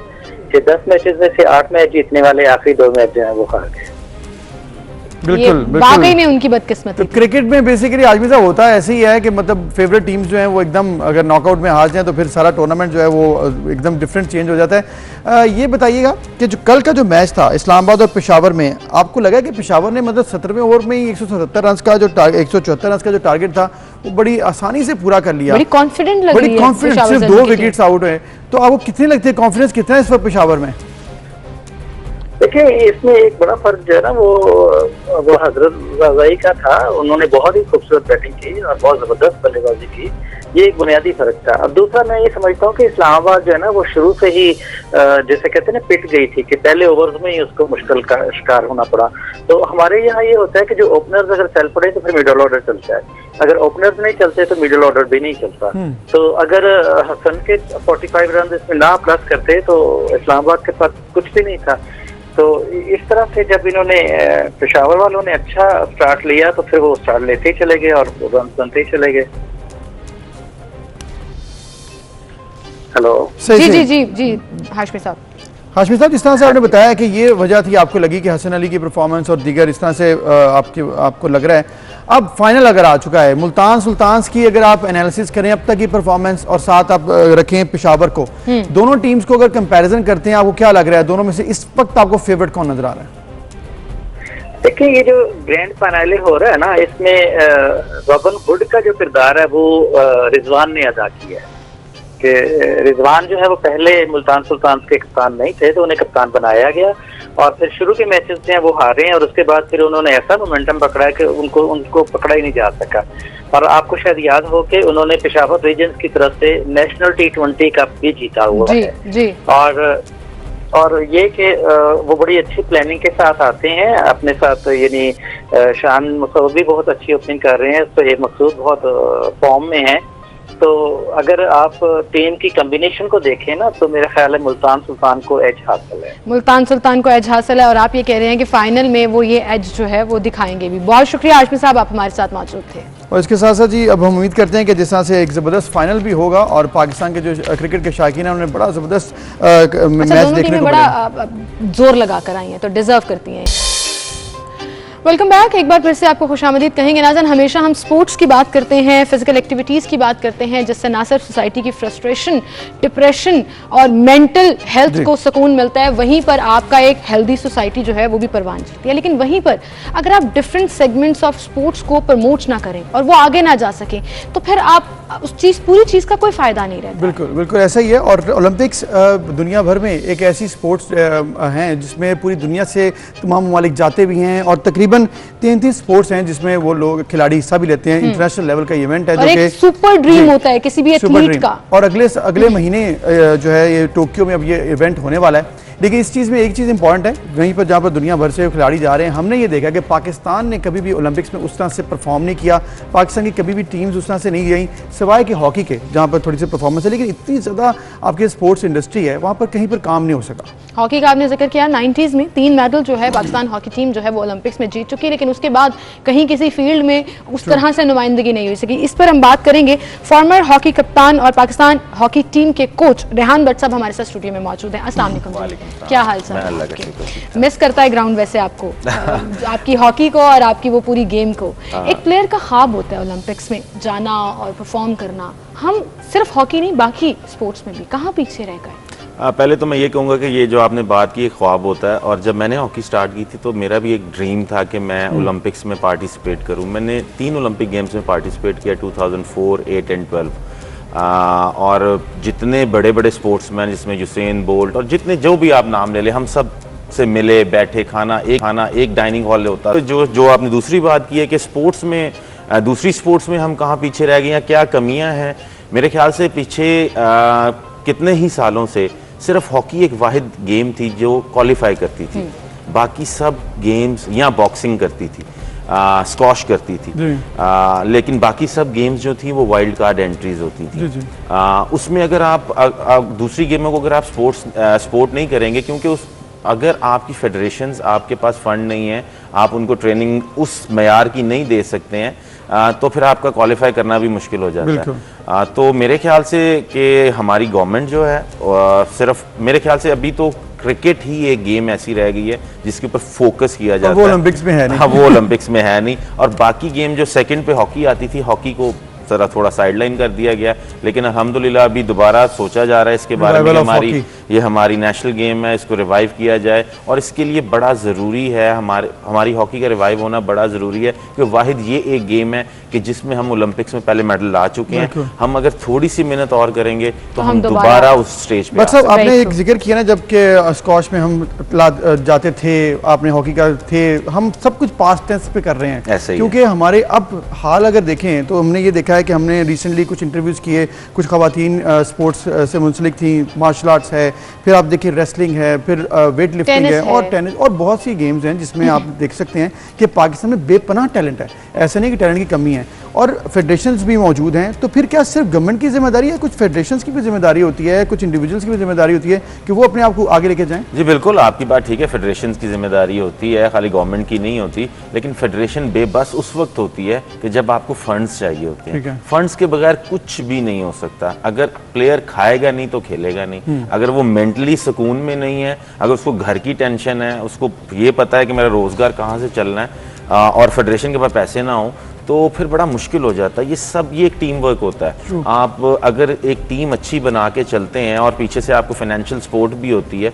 10 मैचेस में से 8 मैच जीतने वाले आखिरी 2 मैच जो है वो हार गए। बिल्कुल वाकई में उनकी बदकिस्मती। तो क्रिकेट में बेसिकली आजमी साहब होता है ऐसे ही है कि मतलब फेवरेट टीम्स जो हैं वो एकदम अगर नॉकआउट में हार जाएं तो फिर सारा टूर्नामेंट जो है वो एकदम डिफरेंट चेंज हो जाता है। ये बताइएगा कि जो कल का जो मैच था इस्लामाबाद और पेशावर में, आपको लगा कि पेशावर ने मतलब 17वें ओवर में ही 177 रन का जो 174 रन का जो टारगेट था वो बड़ी आसानी से पूरा कर लिया, बड़ी कॉन्फिडेंट लग रही है, सिर्फ 2 विकेट्स आउट हुए। तो आपको कितने लगते हैं, कॉन्फिडेंस कितना है इस पर पेशावर में? देखिए इसमें एक बड़ा फर्क जो है ना वो हजरत रजाई का था। उन्होंने बहुत ही खूबसूरत बैटिंग की और बहुत जबरदस्त बल्लेबाजी की, ये एक बुनियादी फर्क था। अब दूसरा मैं ये समझता हूँ कि इस्लामाबाद जो है ना वो शुरू से ही जैसे कहते हैं ना पिट गई थी कि पहले ओवर्स में ही उसको मुश्किल का शिकार होना पड़ा। तो हमारे यहाँ ये होता है कि जो ओपनर्स अगर चल पड़े तो फिर मिडल ऑर्डर चलता है, अगर ओपनर्स नहीं चलते तो मिडल ऑर्डर भी नहीं चलता। तो अगर हसन के 45 रन इसमें ना प्लस करते तो इस्लामाबाद के पास कुछ भी नहीं था। तो इस तरह से जब इन्होंने पेशावर वालों ने अच्छा स्टार्ट लिया तो फिर वो स्टार्ट लेते ही चले गए और रन बनते ही चले गए। जी हाशमी साहब, जिस तरह से आपने बताया कि ये वजह थी आपको लगी कि हसन अली की परफॉर्मेंस और दीगर इस तरह से आपको लग रहा है अब फाइनल अगर आ चुका है, मुल्तान सुल्तान की अगर आप एनालिसिस करें अब तक की परफॉर्मेंस और साथ आप रखें पेशावर को, दोनों टीम्स को अगर कंपैरिजन करते हैं आपको क्या लग रहा है, दोनों में से इस वक्त आपको फेवरेट कौन नजर आ रहा है? देखिए ये जो ग्रैंड फाइनल हो रहा है ना, इसमें रॉबिन हुड का जो किरदार है वो रिजवान ने अदा किया है। कि रिजवान जो है वो पहले मुल्तान सुल्तान के कप्तान नहीं थे तो उन्हें कप्तान बनाया गया और फिर शुरू के मैचेस जो हैं वो हारे हैं और उसके बाद फिर उन्होंने ऐसा मोमेंटम पकड़ा है कि उनको पकड़ा ही नहीं जा सका। और आपको शायद याद हो कि उन्होंने पेशावर रीजन्स की तरफ से नेशनल T20 कप भी जीता हुआ है। और ये कि वो बड़ी अच्छी प्लानिंग के साथ आते हैं अपने साथ, यानी शान मसूद भी बहुत अच्छी ओपनिंग कर रहे हैं, तो ये मकसूद बहुत फॉर्म में है। तो अगर आप टीम की कॉम्बिनेशन को देखें ना तो मेरा ख्याल है मुल्तान सुल्तान को एज हासिल है और आप ये कह रहे हैं कि फाइनल में वो ये एज जो है वो दिखाएंगे भी। बहुत शुक्रिया हाशमी साहब, आप हमारे साथ मौजूद थे। और इसके साथ साथ जी अब हम उम्मीद करते हैं कि जिस तरह से एक ज़बरदस्त फाइनल भी होगा और पाकिस्तान के जो क्रिकेट के शौकीन हैं उन्होंने बड़ा ज़बरदस्त मैच देखने को बड़ा जोर लगा कर आई हैं तो डिजर्व करती हैं। वेलकम बैक, एक बार फिर से आपको खुशामदीद कहेंगे। नाज़रीन, हमेशा हम स्पोर्ट्स की बात करते हैं, फिजिकल एक्टिविटीज़ की बात करते हैं जिससे ना सिर्फ सोसाइटी की फ्रस्ट्रेशन, डिप्रेशन और मेंटल हेल्थ को सुकून मिलता है, वहीं पर आपका एक हेल्दी सोसाइटी जो है वो भी परवान चलती है। लेकिन वहीं पर अगर आप डिफरेंट सेगमेंट्स ऑफ स्पोर्ट्स को प्रमोट ना करें और वो आगे ना जा सकें तो फिर आप उस पूरी चीज़ का कोई फ़ायदा नहीं रहता। बिल्कुल ऐसा ही है। और ओलंपिक्स दुनिया भर में एक ऐसी स्पोर्ट्स हैं जिसमें पूरी दुनिया से तमाम ममालिक जाते भी हैं और तकरीबन 3 स्पोर्ट्स हैं जिसमें वो लोग खिलाड़ी हिस्सा भी लेते हैं। इंटरनेशनल लेवल का इवेंट है जो कि सुपर ड्रीम होता है किसी भी एथलीट का। और अगले महीने जो है ये टोक्यो में अब ये इवेंट होने वाला है। लेकिन इस चीज़ में एक चीज़ इंपॉर्टेंट है, वहीं पर जहाँ पर दुनिया भर से खिलाड़ी जा रहे हैं, हमने ये देखा कि पाकिस्तान ने कभी भी ओलंपिक्स में उस तरह से परफॉर्म नहीं किया, पाकिस्तान की कभी भी टीम्स उस तरह से नहीं गई, सिवाय कि हॉकी के जहाँ पर थोड़ी सी परफॉर्मेंस है, लेकिन इतनी ज़्यादा आपके स्पोर्ट्स इंडस्ट्री है वहाँ पर कहीं पर काम नहीं हो सका। हॉकी का आपने जिक्र किया, 90s में 3 मेडल जो है पाकिस्तान हॉकी टीम जो है वो ओलंपिक्स में जीत चुकी है, लेकिन उसके बाद कहीं किसी फील्ड में उस तरह से नुमाइंदगी नहीं हो सकी। इस पर हम बात करेंगे। फॉर्मर हॉकी कप्तान और पाकिस्तान हॉकी टीम के कोच रेहान भट्ट साहब हमारे साथ स्टूडियो में मौजूद हैं। अस्सलाम वालेकुम, क्या हाल चाल? मिस करता है ग्राउंड वैसे आपको आपकी हॉकी को और आपकी वो पूरी गेम को। एक प्लेयर का ख्वाब होता है ओलंपिक्स में जाना और परफॉर्म करना, हम सिर्फ हॉकी नहीं बाकी स्पोर्ट्स में भी कहाँ पीछे रह गए? पहले तो मैं ये कहूँगा कि ये जो आपने बात की एक ख्वाब होता है, और जब मैंने हॉकी स्टार्ट की थी तो मेरा भी एक ड्रीम था कि मैं ओलंपिक्स में पार्टिसिपेट करूँ। मैंने 3 ओलंपिक गेम्स में पार्टिसिपेट किया, 2004, 8 एंड 12। और जितने बड़े बड़े स्पोर्ट्समैन जिसमें यूसेन बोल्ट और जितने जो भी आप नाम ले लें, हम सब से मिले, बैठे, खाना एक डाइनिंग हॉल होता है। तो जो आपने दूसरी बात की है कि स्पोर्ट्स में दूसरी स्पोर्ट्स में हम कहाँ पीछे रह गए या क्या कमियाँ हैं, मेरे ख्याल से पीछे कितने ही सालों से सिर्फ हॉकी एक वाहिद गेम थी जो क्वालिफाई करती थी, बाकी सब गेम्स, या बॉक्सिंग करती थी, स्क्वॉश करती थी, लेकिन बाकी सब गेम्स जो थी वो वाइल्ड कार्ड एंट्रीज होती थी। उसमें अगर आप दूसरी गेमों को अगर आप स्पोर्ट नहीं करेंगे, क्योंकि अगर आपकी फेडरेशंस आपके पास फंड नहीं है, आप उनको ट्रेनिंग उस मयार की नहीं दे सकते हैं, तो फिर आपका क्वालिफाई करना भी मुश्किल हो जाता है। तो मेरे ख्याल से कि हमारी गवर्नमेंट जो है सिर्फ, मेरे ख्याल से अभी तो क्रिकेट ही एक गेम ऐसी रह गई है जिसके ऊपर फोकस किया जाता है। वो ओलंपिक्स में है नहीं। हाँ, वो ओलंपिक्स में है नहीं। और बाकी गेम जो सेकंड पे हॉकी आती थी, हॉकी को जरा थोड़ा साइडलाइन कर दिया गया, लेकिन अल्हम्दुलिल्लाह अभी दोबारा सोचा जा रहा है इसके बारे में। ये हमारी नेशनल गेम है, इसको रिवाइव किया जाए, और इसके लिए बड़ा ज़रूरी है, हमारी हॉकी का रिवाइव होना बड़ा ज़रूरी है, क्योंकि वाहिद ये एक गेम है कि जिसमें हम ओलंपिक्स में पहले मेडल ला चुके हैं। हम अगर थोड़ी सी मेहनत और करेंगे तो हम दोबारा उस स्टेज पे। बट साहब, आपने एक जिक्र किया ना, जबकि स्क्वॉश में हम जाते थे, आपने हॉकी का थे, हम सब कुछ पास्ट टेंस पे कर रहे हैं ऐसे, क्योंकि हमारे अब हाल अगर देखें तो हमने ये देखा है कि हमने रिसेंटली कुछ इंटरव्यूज़ किए, कुछ खवातीन स्पोर्ट्स से मुंसलिक थी, मार्शल आर्ट्स है, फिर आप देखिए रेसलिंग है, फिर वेट लिफ्टिंग है और टेनिस, और बहुत सी गेम्स हैं जिसमें आप देख सकते हैं कि पाकिस्तान में बेपनाह टैलेंट है। ऐसा नहीं कि टैलेंट की कमी है, और फेडरेशंस भी मौजूद हैं। तो फिर क्या सिर्फ गवर्नमेंट की जिम्मेदारी है, कुछ फेडरेशंस की भी जिम्मेदारी होती है, कुछ इंडिविजुअल्स की भी जिम्मेदारी होती है कि वो अपने आप को आगे लेके जाएं? जी बिल्कुल, आपकी बात ठीक है, फेडरेशंस की जिम्मेदारी होती है, खाली गवर्नमेंट की नहीं होती। लेकिन फेडरेशन बेबस उस वक्त होती है कि जब आपको फंड्स चाहिए होते हैं। फंड्स के बगैर कुछ भी नहीं हो सकता। अगर प्लेयर खाएगा नहीं तो खेलेगा नहीं, अगर वो मेंटली सुकून में नहीं है, अगर उसको घर की टेंशन है, उसको ये पता है कि मेरा रोजगार कहाँ से चलना है, और फेडरेशन के पास पैसे ना हो, तो फिर बड़ा मुश्किल हो जाता है। ये एक टीम वर्क होता है। आप अगर एक टीम अच्छी बना के चलते हैं और पीछे से आपको फाइनेंशियल सपोर्ट भी होती है,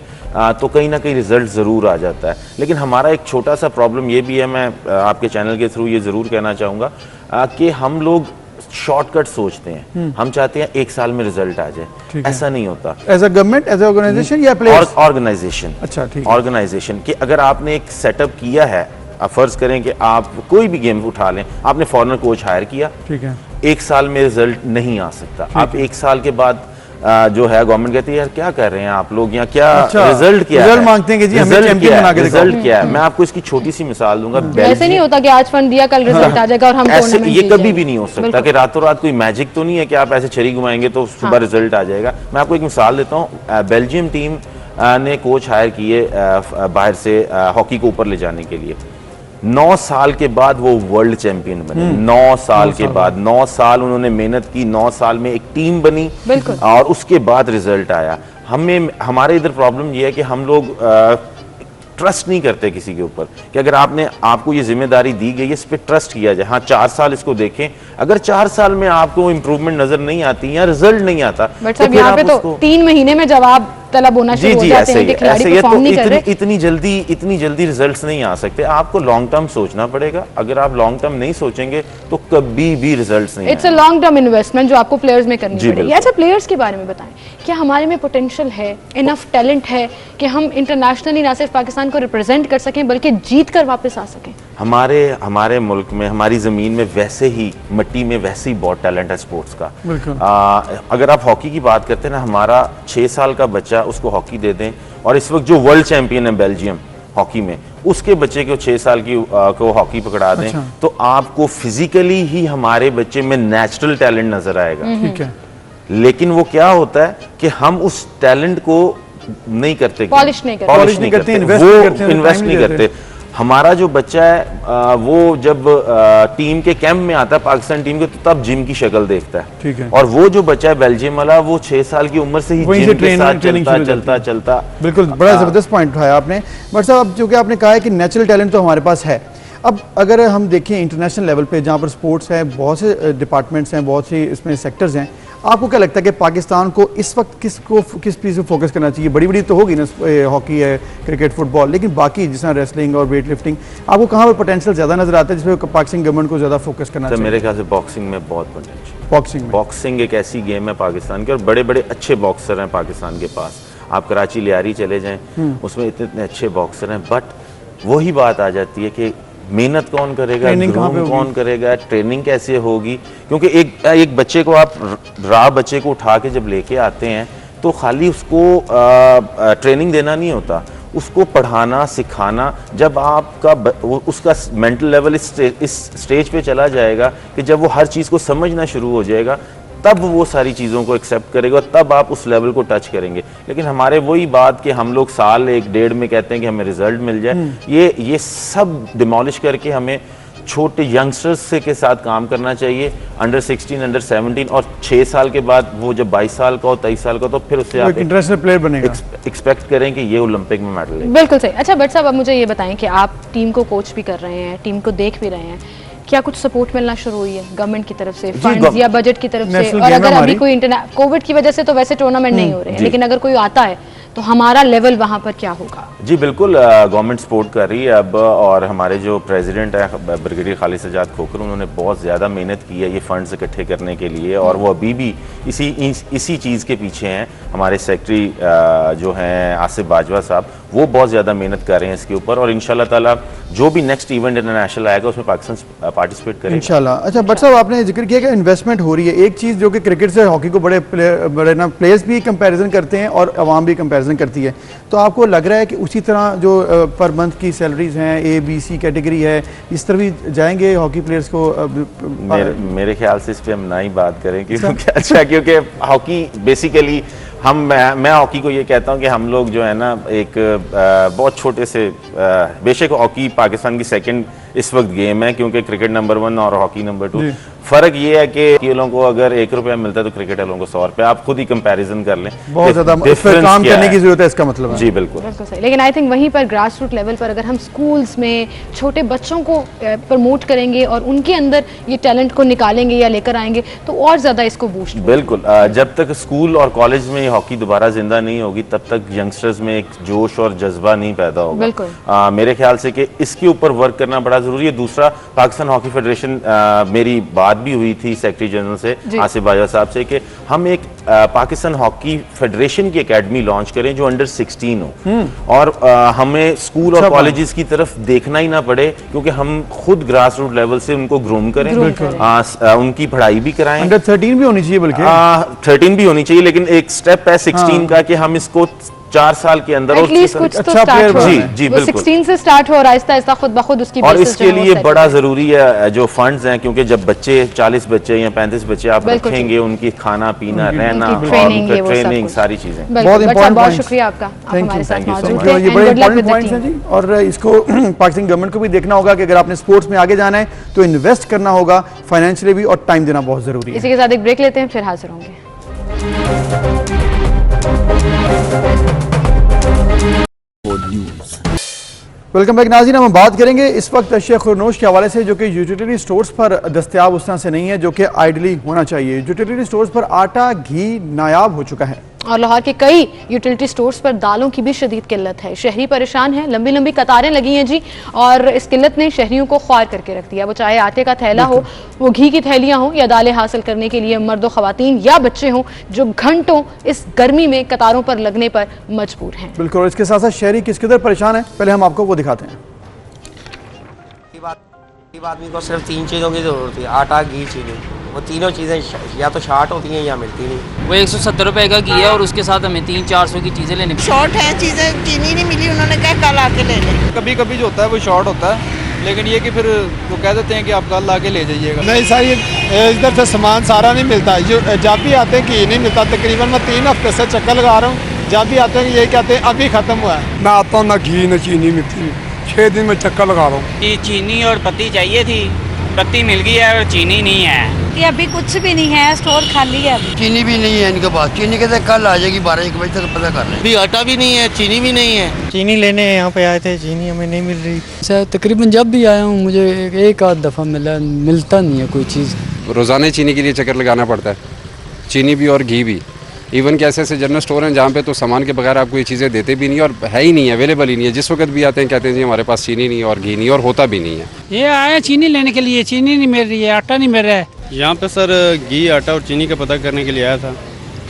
तो कहीं ना कहीं रिजल्ट ज़रूर आ जाता है। लेकिन हमारा एक छोटा सा प्रॉब्लम ये भी है, मैं आपके चैनल के थ्रू ये ज़रूर कहना चाहूँगा कि हम लोग शॉर्टकट सोचते हैं। हम चाहते हैं 1 साल में रिजल्ट आ जाए, ऐसा नहीं होता। As a government, as a organization या प्लेयर्स? ऑर्गेनाइजेशन। अच्छा, ठीक। ऑर्गेनाइजेशन कि अगर आपने एक सेटअप किया है, फर्ज करें कि आप कोई भी गेम उठा लें, आपने फॉरेनर कोच हायर किया, ठीक है, 1 साल में रिजल्ट नहीं आ सकता। आप 1 साल के बाद जो है गवर्नमेंट कहती है यार क्या कर रहे हैं आप लोग, या क्या रिजल्ट क्या है, रिजल्ट मांगते हैं कि जी हमें चैंपियन बना के दिखाओ। रिजल्ट क्या है? मैं आपको इसकी छोटी सी मिसाल दूंगा। ऐसे नहीं होता कि आज फंड दिया कल रिजल्ट आ जाएगा और हम ऐसे ये कभी भी नहीं हो सकता कि रातों रात कोई मैजिक तो नहीं है कि आप ऐसे छड़ी घुमाएंगे तो सुबह रिजल्ट आ जाएगा। मैं आपको एक मिसाल देता हूँ। बेल्जियम टीम ने कोच हायर किए बाहर से हॉकी को ऊपर ले जाने के लिए। 9 साल के बाद वो वर्ल्ड चैंपियन बने। 9 साल के बाद, 9 साल उन्होंने मेहनत की, 9 साल में एक टीम बनी, और उसके बाद रिजल्ट आया। हमारे इधर प्रॉब्लम ये है कि हम लोग ट्रस्ट नहीं करते किसी के ऊपर कि अगर आपको ये जिम्मेदारी दी गई है, इस पे ट्रस्ट किया जाए। हाँ, 4 साल इसको देखें, अगर 4 साल में आपको इंप्रूवमेंट नजर नहीं आती या रिजल्ट नहीं आता, तो फिर यहाँ पे तो 3 महीने में जवाब तलब होना शुरू हो जाते हैं कि खिलाड़ी परफॉर्म नहीं कर रहे। इतनी जल्दी रिजल्ट्स नहीं आ सकते। आपको लॉन्ग टर्म सोचना पड़ेगा। अगर आप लॉन्ग टर्म नहीं सोचेंगे तो कभी भी रिजल्ट्स नहीं। It's a long term investment जो आपको प्लेयर्स में करनी पड़ेगी। अच्छा, प्लेयर्स के बारे में बताएं, क्या हमारे में पोटेंशियल है, इनफ टैलेंट है कि हम इंटरनेशनली ना सिर्फ पाकिस्तान को रिप्रेजेंट कर सकें बल्कि जीत कर वापस आ सकें? हमारे मुल्क में, हमारी ज़मीन में वैसे ही, मिट्टी में वैसे ही बहुत टैलेंट है स्पोर्ट्स का। अगर आप हॉकी की बात करते हैं ना, हमारा 6 साल का बच्चा उसको हॉकी दे दें और इस वक्त जो वर्ल्ड चैंपियन है बेल्जियम हॉकी में, उसके बच्चे को 6 साल की को हॉकी पकड़ा दें, अच्छा। तो आपको फिजिकली ही हमारे बच्चे में नेचुरल टैलेंट नजर आएगा। ठीक है, लेकिन वो क्या होता है कि हम उस टैलेंट को नहीं करते, Polish नहीं करते। Polish नहीं करते, invest नहीं करते, वो इन्वेस्ट time नहीं नहीं करते। हमारा जो बच्चा है वो जब टीम के कैंप में आता है पाकिस्तान टीम के, तो तब जिम की शक्ल देखता है। ठीक है। और वो जो बच्चा है बेल्जियम वाला, वो 6 साल की उम्र से ही वहीं से जिम के साथ ट्रेनिंग चलता शुरू चलता चलता। बिल्कुल, बड़ा ज़बरदस्त पॉइंट उठाया आपने। बट साहब, जो कि आपने कहा है कि नेचुरल टैलेंट तो हमारे पास है, अब अगर हम देखें इंटरनेशनल लेवल पे जहाँ पर स्पोर्ट्स है, बहुत से डिपार्टमेंट्स हैं, बहुत सी इसमें सेक्टर्स हैं, आपको क्या लगता है कि पाकिस्तान को इस वक्त किस चीज़ पे फोकस करना चाहिए? बड़ी बड़ी तो होगी ना, हॉकी है, क्रिकेट, फुटबॉल, लेकिन बाकी जिस तरह रेसलिंग और वेट लिफ्टिंग, आपको कहाँ पर पोटेंशियल ज़्यादा नजर आता है जिसमें पाकिस्तान गवर्नमेंट को ज़्यादा फोकस करना तो चाहिए? मेरे ख्याल से बॉक्सिंग में बहुत पोटेंशियल। बॉक्सिंग में बॉक्सिंग एक ऐसी गेम है पाकिस्तान की, और बड़े बड़े अच्छे बॉक्सर हैं पाकिस्तान के पास। आप कराची लियारी चले जाएं, उसमें इतने इतने अच्छे बॉक्सर हैं, बट वही बात आ जाती है कि मेहनत कौन करेगा, ट्रेनिंग कहाँ पे ग्रूम होगी? कौन करेगा, ट्रेनिंग कैसे होगी? क्योंकि एक बच्चे को आप राह बच्चे को उठा के जब लेके आते हैं, तो खाली उसको ट्रेनिंग देना नहीं होता, उसको पढ़ाना सिखाना। जब आपका उसका मेंटल लेवल इस स्टेज पे चला जाएगा कि जब वो हर चीज़ को समझना शुरू हो जाएगा, तब वो सारी चीज़ों को एक्सेप्ट करेगा, तब आप उस लेवल को टच करेंगे। लेकिन हमारे वही बात कि हम लोग साल 1-1.5 में कहते हैं कि हमें रिजल्ट मिल जाए, ये सब डिमोलिश करके हमें छोटे यंगस्टर्स से के साथ काम करना चाहिए, अंडर 16, अंडर 17, और 6 साल के बाद वो जब 22 साल का हो, 23 साल का, तो फिर उससे आप इंटरनेशनल प्लेयर बनेगा। एक्सपेक्ट करें कि ये ओलंपिक में मेडल ले। बिल्कुल सही। अच्छा भट्ट साहब, अब मुझे ये बताएं कि आप टीम को कोच भी कर रहे हैं, टीम को देख भी रहे हैं, क्या कुछ सपोर्ट मिलना शुरू हुई है गवर्नमेंट की तरफ से, फंड्स या बजट की तरफ से? नेशनल और गेम है अगर अभी हमारी। कोई कोविड की वजह से तो वैसे टूर्नामेंट नहीं हो रहे हैं, जी। लेकिन अगर कोई आता है तो हमारा लेवल वहां पर क्या होगा? जी बिल्कुल, गवर्नमेंट सपोर्ट कर रही है अब, और हमारे जो प्रेसिडेंट है ब्रिगेडियर खालिद सजाद खोखर, उन्होंने बहुत ज़्यादा मेहनत की है ये फंड्स इकट्ठे करने के लिए, और वो अभी भी इसी चीज़ के पीछे हैं। हमारे सेक्रेटरी जो हैं आसिफ बाजवा साहब, वो बहुत ज़्यादा मेहनत कर रहे हैं इसके ऊपर, और इंशाल्लाह ताला जो भी नेक्स्ट इवेंट इंटरनेशनल आएगा उसमें पाकिस्तान पार्टिसिपेट करेगा इंशाल्लाह। अच्छा भट्ट साहब, आपने जिक्र किया कि इन्वेस्टमेंट हो रही है। एक चीज़ जो कि क्रिकेट से हॉकी को बड़े ना प्लेयर्स भी कंपैरिजन करते हैं और आवाम भी कंपैरिजन करती है, तो आपको लग रहा है कि उसी तरह जो पर मंथ की सैलरीज हैं, ABC कैटेगरी है, इस तरह भी जाएंगे हॉकी प्लेयर्स को? मेरे ख्याल से इस पे हम ना ही बात करें, क्योंकि अच्छा, क्योंकि हॉकी बेसिकली मैं हॉकी को ये कहता हूँ कि हम लोग जो है ना एक बहुत छोटे से, बेशक हॉकी पाकिस्तान की सेकंड इस वक्त गेम है, क्योंकि क्रिकेट नंबर 1 और हॉकी नंबर 2। फर्क ये है कि खेलों को अगर 1 रुपया मिलता है तो क्रिकेट वालों को 100 रुपया। आप खुद ही कंपैरिजन कर लें, बहुत ज़्यादा इस पर काम करने की जरूरत है, इसका मतलब है। जी बिल्कुल बिल्कुल सही। लेकिन आई थिंक वहीं पर ग्रास रूट लेवल पर अगर हम स्कूल्स में छोटे बच्चों को प्रमोट करेंगे और उनके अंदर ये टैलेंट को निकालेंगे या लेकर आएंगे, तो और ज़्यादा इसको बूस्ट। बिल्कुल, जब तक स्कूल और कॉलेज में हॉकी दोबारा जिंदा नहीं होगी, तब तक यंगस्टर्स में एक जोश और जज्बा नहीं पैदा होगा। बिल्कुल। मेरे ख्याल से कि इसके ऊपर वर्क करना बड़ा जरूरी है। दूसरा, पाकिस्तान हॉकी फेडरेशन, मेरी बात भी हुई थी सेक्रेटरी जनरल से आसिफ बाजवा साहब से कि हम एक पाकिस्तान हॉकी फेडरेशन की एकेडमी लॉन्च करें जो अंडर 16 हो, और हमें स्कूल और कॉलेजेस की तरफ देखना ही ना पड़े, क्योंकि हम खुद ग्रास रूट लेवल से उनको ग्रूम करें, उनकी पढ़ाई भी कराएं। अंडर 13 भी होनी चाहिए, बल्कि 13 भी होनी चाहिए, लेकिन एक स्टेप है 16 का कि हम इसको 4 साल के अंदर एटलीस्ट कुछ तो अच्छा स्टार्ट हो। जी, जी, बिल्कुल। 16 से स्टार्ट हो और आहिस्ता आहिस्ता खुद ब खुद उसकी और basis इसके जो है वो लिए set बड़ा हो। जरूरी है जो फंड्स हैं, क्योंकि जब बच्चे 40 बच्चे या 35 बच्चे आप बिल्कुल रखेंगे, उनकी खाना पीना रहना उनकी और ट्रेनिंग, ये उनका वो सब ट्रेनिंग कुछ। सारी चीजें। बिल्कुल। बहुत बट साहब, important बहुत points। शुक्रिया आपका, आप Thank हमारे you, साथ thank you so मौजूद much। थे। ये And बड़े good luck important with the points हैं team। जी, और इसको पाकिस्तान गवर्नमेंट को भी देखना होगा कि अगर आपने स्पोर्ट्स में आगे जाना है तो इन्वेस्ट करना होगा, फाइनेंशियली भी, और टाइम देना बहुत जरूरी है। इसी के साथ एक ब्रेक लेते हैं, फिर हाजिर होंगे। वेलकम बैक नाज़रीन, हम बात करेंगे इस वक्त अशिया खुरनोश के हवाले से, जो कि यूटिलिटी स्टोर्स पर दस्तयाब उस तरह से नहीं है जो कि आइडली होना चाहिए। यूटिलिटी स्टोर्स पर आटा, घी नायाब हो चुका है, और लाहौर के कई यूटिलिटी स्टोर्स पर दालों की भी शदीद किल्लत है। शहरी परेशान हैं, लंबी लंबी कतारें लगी हैं जी, और इस किल्लत ने शहरियों को ख्वार करके रख दिया। वो चाहे आटे का थैला हो, वो घी की थैलियां हो, या दालें हासिल करने के लिए मर्द व ख़वातीन या बच्चे हों जो घंटों इस गर्मी में कतारों पर लगने पर मजबूर हैं। बिल्कुल। और इसके साथ साथ शहरी किस कदर परेशान है, पहले हम आपको वो दिखाते हैं। गरीब आदमी को सिर्फ 3 चीज़ों की ज़रूरत है, आटा, घी, चीनी। वो तीनों चीज़ें या तो शार्ट होती हैं या मिलती नहीं। वो 170 रुपए का घी है और उसके साथ हमें 300-400 की चीज़ें लेनी। शॉर्ट है चीज़ें, चीनी नहीं मिली, उन्होंने कहा कल आके ले लें। कभी कभी जो होता है वो शॉर्ट होता है, लेकिन ये कि फिर वो कह देते हैं कि आप कल आके ले जाइएगा। नहीं सर, ये इधर से सामान सारा नहीं मिलता। जो जब भी आते हैं कि नहीं मिलता, तकरीबन मैं 3 हफ्ते से चक्कर लगा रहा हूँ। जब भी आते हैं ये कहते हैं अभी ख़त्म हुआ है। ना आता हूँ, ना घी ना चीनी मिलती। 6 दिन में चक्कर लगा रहा हूँ। ये चीनी और पत्ती चाहिए थी, पत्ती मिल गई है और चीनी नहीं है। ये अभी कुछ भी नहीं है, स्टोर खाली है। चीनी भी नहीं है इनके पास। चीनी कहते कल आ जाएगी 12-1 बजे तक, पता कर लें। अभी आटा भी नहीं है, चीनी भी नहीं है। चीनी लेने यहाँ पे आए थे, चीनी हमें नहीं मिल रही। सर तकरीबन जब भी आया हूँ मुझे एक आध दफ़ा मिलता नहीं है कोई चीज़। रोज़ाना चीनी के लिए चक्कर लगाना पड़ता है, चीनी भी और घी भी। इवन कि ऐसे जनरल स्टोर हैं जहाँ पे तो सामान के बगैर आपको ये चीज़ें देते भी नहीं और है ही नहीं है, अवेलेबल ही नहीं है। जिस वक्त भी आते हैं कहते हैं जी हमारे पास चीनी नहीं और घी नहीं, और होता भी नहीं है। ये आए चीनी लेने के लिए, चीनी नहीं मिल रही है, आटा नहीं मिल रहा है। यहाँ पे सर घी, आटा और चीनी का पता करने के लिए आया था,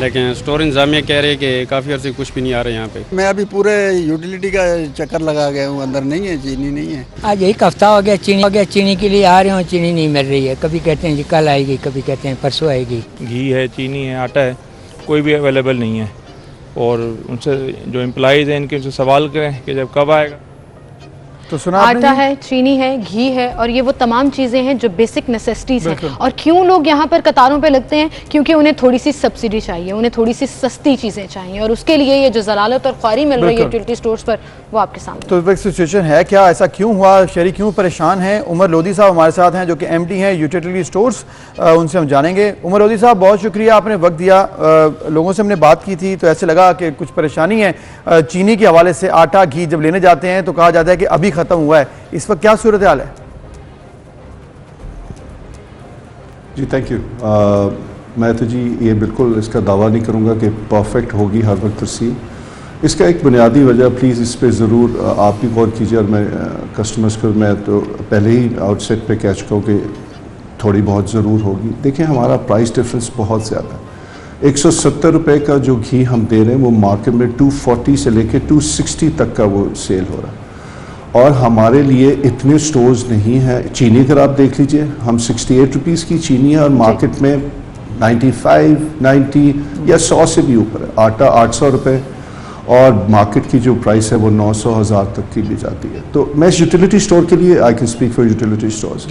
लेकिन स्टोर इंतजामिया कह रहे हैं कि काफ़ी अर्से कुछ भी नहीं आ रहा यहाँ पे। मैं अभी पूरे यूटिलिटी का चक्कर लगा गया हूँ, अंदर नहीं है, चीनी नहीं है। आज यही हफ्ता हो गया चीनी के लिए आ रहे हो, चीनी नहीं मिल रही है। कभी कहते हैं जी कल आएगी, कभी कहते हैं परसों आएगी। घी है, चीनी है, आटा है, कोई भी अवेलेबल नहीं है। और उनसे जो एम्प्लॉइज़ हैं इनके उनसे सवाल करें कि जब कब आएगा। तो सुना आटा है, चीनी है, घी है, और ये वो तमाम चीज़ें हैं जो बेसिक नेसेसिटीज़ हैं। और क्यों लोग यहाँ पर कतारों पे लगते हैं? क्योंकि उन्हें थोड़ी सी सब्सिडी चाहिए, उन्हें थोड़ी सी सस्ती चीज़ें चाहिए, और उसके लिए ये जो जलालत और ख्वारी मिल रही है यूटिलिटी स्टोर्स पर, वो आपके सामने। तो सिचुएशन है क्या, ऐसा क्यों हुआ, शहरी क्यों परेशान हैं? उमर लोधी साहब हमारे साथ हैं जो कि MD हैं यूटिलिटी स्टोर्स, उनसे हम जानेंगे। उमर लोधी साहब बहुत शुक्रिया, आपने वक्त दिया। लोगों से हमने बात की थी तो ऐसे लगा कि कुछ परेशानी है चीनी के हवाले से। आटा, घी जब लेने जाते हैं तो कहा जाता है कि अभी ख़त्म हुआ है। इस वक्त क्या सूरत हाल है? जी थैंक यू। मैं तो जी ये बिल्कुल इसका दावा नहीं करूँगा कि परफेक्ट होगी हर वक्त तरसील। इसका एक बुनियादी वजह, प्लीज़ इस पे ज़रूर आप भी गौर कीजिए, और मैं कस्टमर्स को मैं तो पहले ही आउटसेट पे कह चुका हूँ कि थोड़ी बहुत ज़रूर होगी। देखिए हमारा प्राइस डिफरेंस बहुत ज़्यादा है। 170 रुपये का जो घी हम दे रहे हैं वो मार्केट में 240 से लेके 260 तक का वो सेल हो रहा है, और हमारे लिए इतने स्टोर्स नहीं हैं। चीनी अगर आप देख लीजिए, हम 68 रुपीज़ की चीनी है और मार्केट में 95, 90 या 100 से भी ऊपर है। आटा 800 रुपये, और मार्केट की जो प्राइस है वो 900, 1000 तक की भी जाती है। तो मैं इस यूटिलिटी स्टोर के लिए, I can speak for utility stores,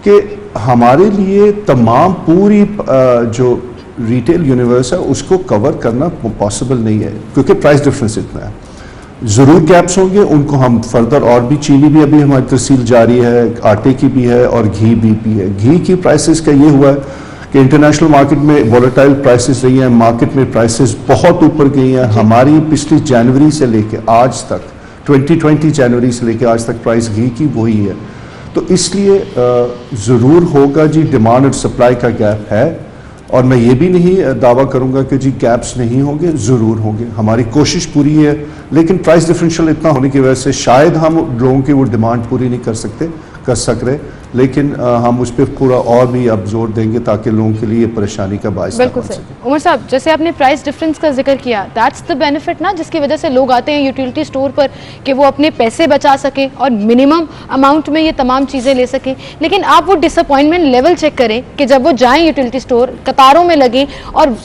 कि हमारे लिए तमाम पूरी जो रिटेल यूनिवर्स है उसको कवर करना पॉसिबल नहीं है, क्योंकि प्राइस डिफरेंस इतना है। ज़रूर गैप्स होंगे, उनको हम फर्दर, और भी चीनी भी अभी हमारी तहसील जारी है, आटे की भी है और घी भी है। घी की प्राइसेस का ये हुआ है कि इंटरनेशनल मार्केट में वॉलेटाइल प्राइसेस रही हैं, मार्केट में प्राइसेस बहुत ऊपर गई हैं। हमारी पिछली जनवरी से लेके आज तक, 2020 जनवरी से लेके आज तक प्राइस घी की वही है। तो इसलिए ज़रूर होगा जी, डिमांड और सप्लाई का गैप है, और मैं ये भी नहीं दावा करूंगा कि जी गैप्स नहीं होंगे, ज़रूर होंगे। हमारी कोशिश पूरी है, लेकिन प्राइस डिफरेंशियल इतना होने की वजह से शायद हम लोगों की वो डिमांड पूरी नहीं कर सक रहे, लेकिन हम उस पर पूरा और भी अब जोर देंगे ताकि लोगों के लिए परेशानी का बायस ना बन सके। उमर साहब, जैसे आपने प्राइस डिफरेंस का जिक्र किया, दैट्स द बेनिफिट ना, जिसकी वजह से लोग आते हैं यूटिलिटी स्टोर पर कि वो अपने पैसे बचा सकें और मिनिमम अमाउंट में ये तमाम चीज़ें ले सकें। लेकिन आप वो डिसअपॉइंटमेंट लेवल चेक करें कि जब वो जाएं यूटिलिटी स्टोर, कतारों में लगें और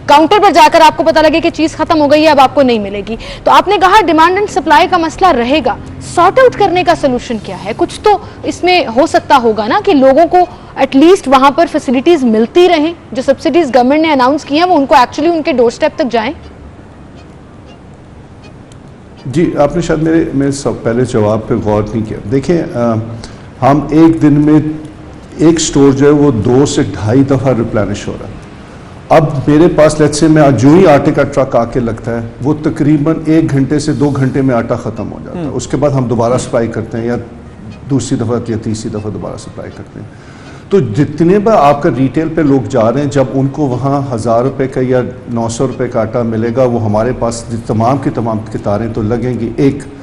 काउंटर पर जाकर आपको पता लगे कि चीज़ खत्म हो गई है, अब आपको नहीं मिलेगी। तो आपने कहा डिमांड एंड सप्लाई का मसला रहेगा, सॉर्ट आउट करने का सोल्यूशन क्या है? कुछ तो इसमें हो सकता होगा ना कि लोगों को एटलीस्ट वहां पर फैसिलिटीज मिलती रहें, जो सब्सिडीज गवर्नमेंट ने अनाउंस की हैं वो उनको एक्चुअली उनके डोर स्टेप तक जाएं। जी, आपने शायद मेरे सब पहले जवाब पे गौर नहीं किया। देखिए हम एक दिन में एक स्टोर जो है वो 2 से 2.5 दफ़ा रिप्लेनिश हो रहा है। अब मेरे पास लेट्स से मैं जो ही आटे का ट्रक आके लगता है वो तकरीबन 1 घंटे से 2 घंटे में आटा ख़त्म हो जाता है। उसके बाद हम दोबारा सप्लाई करते हैं, या दूसरी दफ़ा या तीसरी दफ़ा दोबारा सप्लाई करते हैं। तो जितने बार आपका रिटेल पे लोग जा रहे हैं, जब उनको वहाँ 1000 रुपये का या 900 रुपये का आटा मिलेगा, वो हमारे पास तमाम की तमाम कितारें तो लगेंगी। एक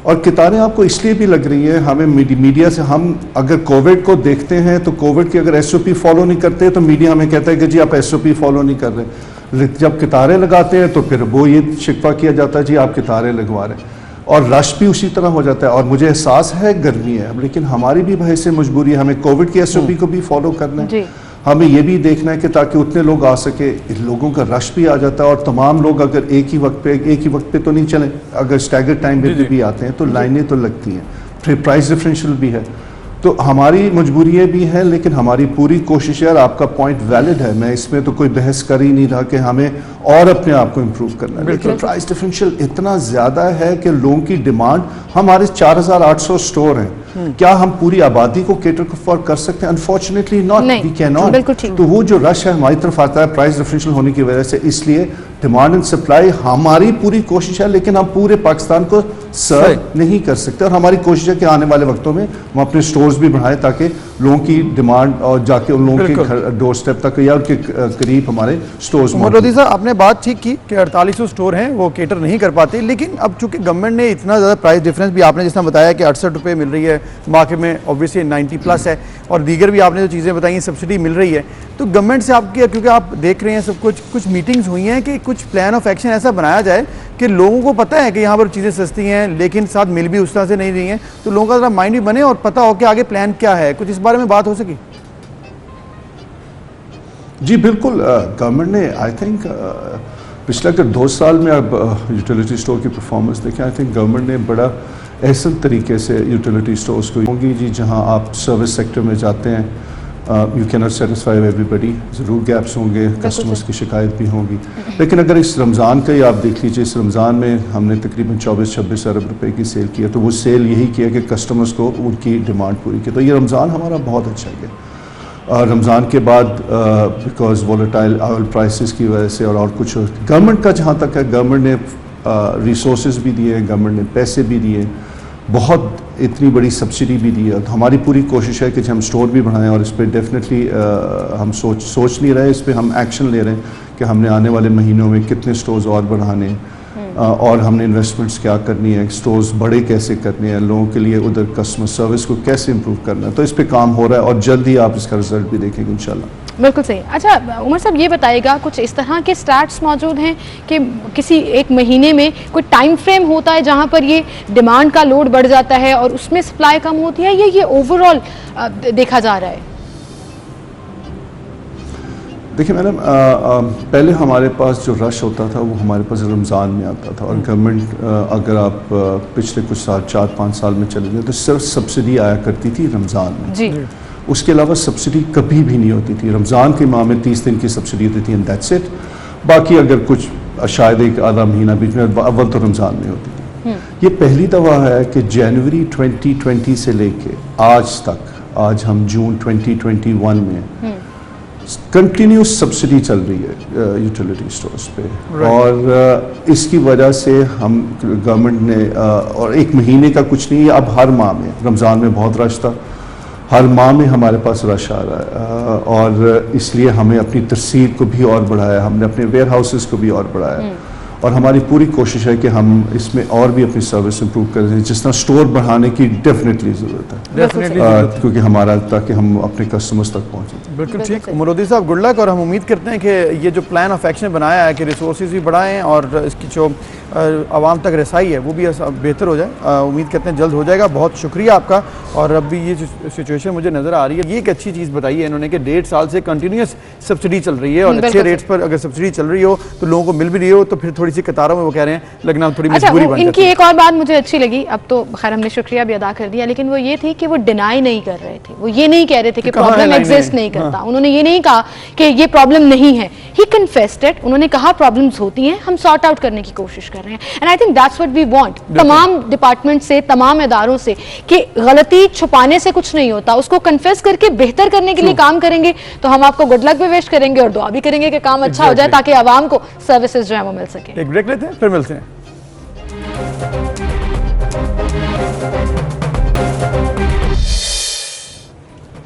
और कितारें आपको इसलिए भी लग रही हैं, हमें मीडिया से, हम अगर कोविड को देखते हैं तो कोविड की अगर SOP फॉलो नहीं करते तो मीडिया हमें कहता है कि जी आप SOP फॉलो नहीं कर रहे। जब कितारें लगाते हैं तो फिर वो ये शिकवा किया जाता है जी आप कितारें लगवा रहे हैं। और रश भी उसी तरह हो जाता है। और मुझे एहसास है गर्मी है, लेकिन हमारी भी भाई से मजबूरी है, हमें कोविड के SOP को भी फॉलो करना है, हमें ये भी देखना है कि ताकि उतने लोग आ सके, लोगों का रश भी आ जाता है और तमाम लोग अगर एक ही वक्त पे तो नहीं चले, अगर स्टैगर टाइम पे भी आते हैं तो लाइनें तो लगती हैं, फिर प्राइस डिफरेंशियल भी है, तो हमारी मजबूरियाँ भी हैं, लेकिन हमारी पूरी कोशिश है। आपका पॉइंट वैलिड है, मैं इसमें तो कोई बहस कर ही नहीं रहा कि हमें और अपने आप को इम्प्रूव करना है, लेकिन प्राइस डिफरेंशियल इतना ज़्यादा है कि लोगों की डिमांड, हमारे 4800 स्टोर हैं, क्या हम पूरी आबादी को केटर फॉर कर सकते हैं? Unfortunately not, we can not. तो वो जो रश है हमारी तरफ आता है प्राइस डिफरेंशियल होने की वजह से, इसलिए डिमांड एंड सप्लाई हमारी पूरी कोशिश है, लेकिन हम पूरे पाकिस्तान को सर्व नहीं कर सकते। और हमारी कोशिश है कि आने वाले वक्तों में हम अपने स्टोर्स भी बढ़ाएं ताकि लोगों की डिमांड और जाके उन लोगों के डोर स्टेप तक या उनके करीब हमारे स्टोर्स। मोदी साहब, आपने बात ठीक की कि 4800 स्टोर हैं वो केटर नहीं कर पाते, लेकिन अब चूंकि गवर्नमेंट ने इतना ज़्यादा प्राइस डिफरेंस भी, आपने जिस तरह बताया कि 68 रुपये मिल रही है, मार्केट में ऑब्वियसली 90+ है, और दीगर भी आपने जो चीज़ें बताई सब्सिडी मिल रही है, तो गवर्नमेंट से आपकी, क्योंकि आप देख रहे हैं सब कुछ मीटिंग्स हुई हैं कि कुछ प्लान ऑफ एक्शन ऐसा बनाया जाए कि लोगों को पता है कि यहाँ पर चीज़ें सस्ती हैं लेकिन साथ मिल भी उस तरह से नहीं रही हैं, तो लोगों का ज़रा माइंड भी बने और पता हो कि आगे प्लान क्या है, कुछ इस बारे में बात हो सकी? जी बिल्कुल, गवर्नमेंट ने आई थिंक पिछले अगर 2 साल में अब यूटिलिटी स्टोर की परफॉर्मेंस देखें, आई थिंक गवर्नमेंट ने बड़ा ऐसा तरीके से यूटिलिटी स्टोर्स को होंगी जी, जहां आप सर्विस सेक्टर में जाते हैं, you can not satisfy everybody, ज़रूर गैप्स होंगे, कस्टमर्स की शिकायत भी होंगी, लेकिन अगर इस रमज़ान का ही आप देख लीजिए, इस रमज़ान में हमने तकरीबन 24-26 अरब रुपए की सेल की है, तो वो सेल यही किया कि कस्टमर्स को उनकी डिमांड पूरी की, तो ये रमज़ान हमारा बहुत अच्छा गया। रमज़ान के बाद बिकॉज वोलेटाइल ऑयल प्राइसेस की वजह से और कुछ गवर्नमेंट का जहाँ तक है, गवर्नमेंट ने रिसोर्सेज भी दिए, गवर्नमेंट ने पैसे भी दिए, बहुत इतनी बड़ी सब्सिडी भी दी है, तो हमारी पूरी कोशिश है कि हम स्टोर भी बढ़ाएं और इस पर डेफिनेटली हम सोच नहीं रहे, इस पर हम एक्शन ले रहे हैं कि हमने आने वाले महीनों में कितने स्टोर्स और बढ़ाने और हमने इन्वेस्टमेंट्स क्या करनी है, स्टोर्स बड़े कैसे करने हैं, लोगों के लिए उधर कस्टमर सर्विस को कैसे इंप्रूव करना है, तो इस पे काम हो रहा है और जल्द ही आप इसका रिजल्ट भी देखेंगे इंशाल्लाह। बिल्कुल सही। अच्छा उमर साहब, ये बताइएगा कुछ इस तरह के स्टैट्स मौजूद हैं कि किसी एक महीने में कोई टाइम फ्रेम होता है जहां पर ये डिमांड का लोड बढ़ जाता है और उसमें सप्लाई कम होती है, ये ओवरऑल देखा जा रहा है? देखिए मैडम, पहले हमारे पास जो रश होता था वो हमारे पास रमज़ान में आता था, और गवर्नमेंट अगर आप पिछले कुछ साल 4-5 साल में चले गए तो सिर्फ सब्सिडी आया करती थी रमज़ान में जी। उसके अलावा सब्सिडी कभी भी नहीं होती थी। रमज़ान के माह में 30 दिन की सब्सिडी होती थी एंड दैट्स इट। बाकी अगर कुछ शायद एक आधा महीना बीच में, अव्वल तो रमज़ान में होती थी। ये पहली दफ़ा है कि जनवरी 2020 से लेके आज तक, आज हम जून 2021 में कंटिन्यूस सब्सिडी चल रही है यूटिलिटी स्टोर्स पे, और इसकी वजह से हम गवर्नमेंट ने और एक महीने का कुछ नहीं, अब हर माह में, रमज़ान में बहुत रश था, हर माह में हमारे पास रश आ रहा है, और इसलिए हमें अपनी तरसील को भी और बढ़ाया, हमने अपने वेयर हाउसेस को भी और बढ़ाया, और हमारी पूरी कोशिश है कि हम इसमें और भी अपनी सर्विस इंप्रूव करें, जिस तरह स्टोर बढ़ाने की डेफिनेटली ज़रूरत है, क्योंकि हमारा, ताकि हम अपने कस्टमर्स तक पहुँचें। बिल्कुल ठीक। मोदी साहब, गुड लक, और हम उम्मीद करते हैं कि ये जो प्लान ऑफ एक्शन बनाया है कि रिसोर्सेज भी बढ़ाएं और इसकी जो आवाम तक रसाई है वो भी बेहतर हो जाए, उम्मीद करते हैं जल्द हो जाएगा। बहुत शुक्रिया आपका। और अब भी ये जो सिचुएशन मुझे नज़र आ रही है, ये एक अच्छी चीज़ बताई है इन्होंने कि 1.5 साल से कंटिन्यूस सब्सिडी चल रही है, और अच्छे रेट्स पर अगर सब्सिडी चल रही हो तो लोगों को मिल भी रही हो, तो फिर थोड़ी सी कतारों में वो कह रहे हैं लगना थोड़ी मजबूरी बन जाती है। इनकी एक और बात मुझे अच्छी लगी, अब तो खैर हमने शुक्रिया भी अदा कर दिया, लेकिन वो ये थी कि वो डिनाई नहीं कर रहे थे, वो ये नहीं कह रहे थे कि प्रॉब्लम एग्जिस्ट नहीं करता, उन्होंने ये नहीं कहा कि ये प्रॉब्लम नहीं है, ही कन्फेस्ड इट, उन्होंने कहा प्रॉब्लम्स होती हैं, हम सॉर्ट आउट करने की कोशिश कर रहे हैं, and I think that's what we want तमाम डिपार्टमेंट से, तमाम इदारों से, कि गलती छुपाने से कुछ नहीं होता, उसको कन्फेस करके बेहतर करने के लिए काम करेंगे, तो हम आपको गुड लक भी विश करेंगे और दुआ भी करेंगे कि काम अच्छा हो जाए ताकि आवाम को सर्विसेज जो है वो मिल सके। एक ब्रेक लेते हैं, फिर मिलते हैं।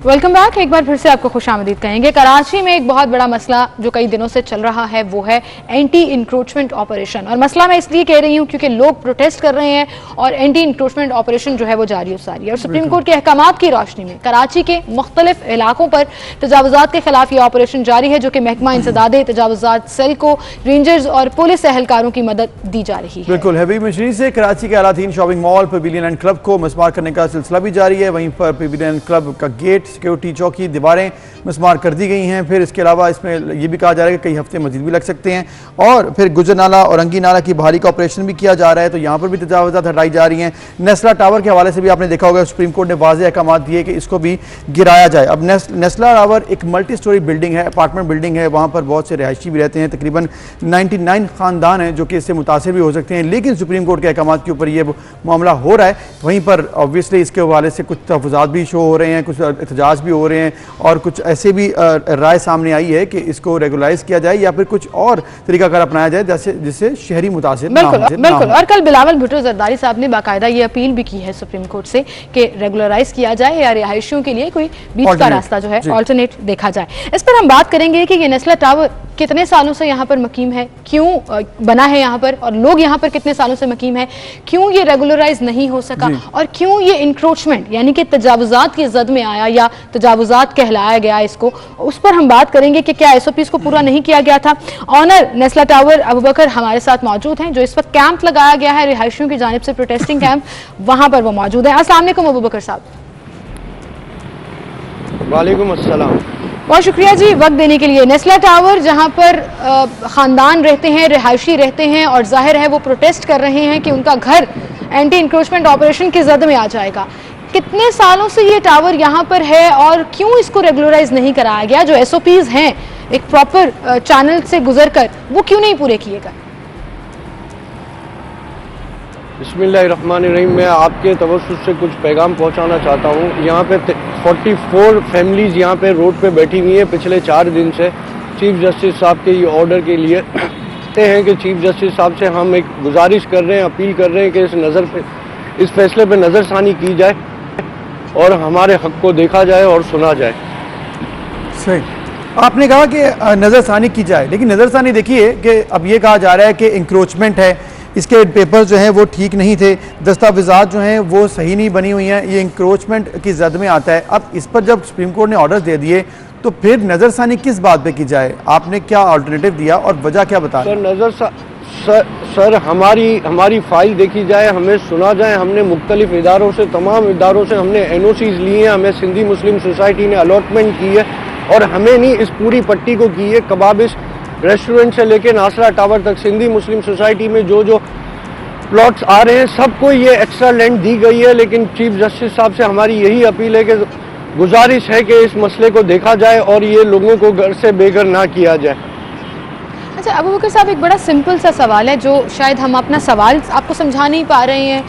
Welcome back. एक बार फिर से आपको खुशामदीद कहेंगे। कराची में एक बहुत बड़ा मसला जो कई दिनों से चल रहा है वो है एंटी इंक्रोचमेंट ऑपरेशन। और मसला मैं इसलिए कह रही हूँ क्योंकि लोग प्रोटेस्ट कर रहे हैं और एंटी इंक्रोचमेंट ऑपरेशन जो है वो जारी है। और सुप्रीम कोर्ट के अहकामात की रोशनी में कराची के मुख्तलिफ इलाकों पर तजावुजात के खिलाफ ये ऑपरेशन जारी है, जो कि महकमा इंसदादे तजावुजात सेल को रेंजर्स और पुलिस एहलकारों की मदद दी जा रही है। बिल्कुल। हबीब मशीनी से कराची के आला-तीन shopping mall pavilion and club को मिसमार करने का सिलसिला भी जारी है। वहीं पर पवेलियन क्लब का गेट, सिक्योरिटी चौकी, दीवारें मिसमार कर दी गई हैं। फिर इसके अलावा इसमें यह भी कहा जा रहा है कि कई हफ्ते मजीद भी लग सकते हैं। और फिर गुजर नाला और अंगी नाला की बहाली का ऑपरेशन भी किया जा रहा है, तो यहाँ पर भी तजावुजात हटाई जा रही हैं। नेस्ला टावर के हवाले से भी आपने देखा होगा, सुप्रीम कोर्ट ने वाज़ेह अहकाम दिए कि इसको भी गिराया जाए। अब नेस्ला टावर एक मल्टी स्टोरी बिल्डिंग है, अपार्टमेंट बिल्डिंग है, वहाँ पर बहुत से रिहायशी भी रहते हैं। तकरीबन 99 ख़ानदान हैं जो कि इससे मुतासिर भी हो सकते हैं, लेकिन सुप्रीम कोर्ट के अहकाम के ऊपर ये मामला हो रहा है। वहीं पर ऑब्वियसली इसके हवाले से कुछ तहफ़्फ़ुज़ात भी शो हो रहे हैं, कुछ एहतजाज भी हो रहे हैं और कुछ ऐसे भी राय सामने आई है कि इसको रेगुलाइज किया जाए या फिर कुछ और तरीकाकार अपनाया जाए जिससे शहरी मुतासिर ना हो। बिल्कुल। और कल बिलावल भुट्टो जरदारी साहब ने बाकायदा ये अपील भी की है सुप्रीम कोर्ट से कि रेगुलराइज किया जाए या रिहायशियों के लिए कोई बीच का रास्ता जो है ऑल्टरनेट देखा जाए। इस पर हम बात करेंगे कि ये नेस्ला टावर कितने सालों से यहाँ पर मकीम है, क्यों बना है यहाँ पर, और लोग यहाँ पर कितने सालों से मकीम है, क्यों ये रेगुलराइज नहीं हो सका और क्यों ये इंक्रोचमेंट यानी कि तजावुजात की जद में आया या तजावुजात कहलाया गया इसको, उस पर हम बात करेंगे कि क्या SOPs को पूरा नहीं किया गया था। ऑनर नेस्ला टावर अबू बकर हमारे साथ मौजूद हैं, जो इस वक्त कैंप लगाया गया है रिहायशियों की जानिब से, प्रोटेस्टिंग कैंप, वहां पर वो मौजूद है। अस्सलाम वालेकुम अबू बकर साहब। वालेकुम अस्सलाम। बहुत शुक्रिया जी वक्त देने के लिए। नेस्ला टावर जहां पर खानदान रहते हैं, रिहायशी रहते हैं और जाहिर है वो प्रोटेस्ट कर रहे हैं कि उनका घर एंटी इंक्रोचमेंट ऑपरेशन की जद में आ जाएगा। कितने सालों से ये टावर यहाँ पर है और क्यों इसको रेगुलराइज नहीं कराया गया? जो SOPs हैं एक प्रॉपर चैनल से गुजरकर, वो क्यों नहीं पूरे किए गए? बिस्मिल्लाहिर्रहमानिर्रहीम। मैं आपके तवज्जुह से कुछ पैगाम पहुंचाना चाहता हूं। यहाँ पे 44 फैमिलीज यहाँ पे रोड पे बैठी हुई हैं पिछले 4 दिन से। चीफ जस्टिस साहब के ये ऑर्डर के लिए कहते हैं कि चीफ जस्टिस साहब से हम एक गुजारिश कर रहे हैं, अपील कर रहे हैं कि इस फैसले पे नज़रसानी की जाए और हमारे हक को देखा जाए और सुना जाए। सही। आपने कहा कि नज़रसानी की जाए, लेकिन नज़रसानी देखिए कि अब ये कहा जा रहा है कि इंक्रोचमेंट है, इसके पेपर्स जो हैं वो ठीक नहीं थे, दस्तावेज़ात जो हैं वो सही नहीं बनी हुई हैं, ये इंक्रोचमेंट की जद में आता है। अब इस पर जब सुप्रीम कोर्ट ने ऑर्डर दे दिए तो फिर नज़रसानी किस बात पे की जाए? आपने क्या अल्टरनेटिव दिया और वजह क्या बता? सर हमारी फाइल देखी जाए, हमें सुना जाए। हमने मुख्तलिफ इदारों से, तमाम इदारों से हमने NOCs लिए हैं, हमें सिंधी मुस्लिम सोसाइटी ने अलॉटमेंट की है और हमें नहीं इस पूरी पट्टी को की है। कबाबिश रेस्टोरेंट से लेके नासरा टावर तक सिंधी मुस्लिम सोसाइटी में जो प्लॉट्स आ रहे हैं सबको ये एक्स्ट्रा लैंड दी गई है। लेकिन चीफ जस्टिस साहब से हमारी यही अपील है कि गुजारिश है कि इस मसले को देखा जाए और ये लोगों को घर से बेघर ना किया जाए। अच्छा अबू बकर साहब, एक बड़ा सिंपल सा सवाल है जो शायद हम अपना सवाल आपको समझा नहीं पा रहे हैं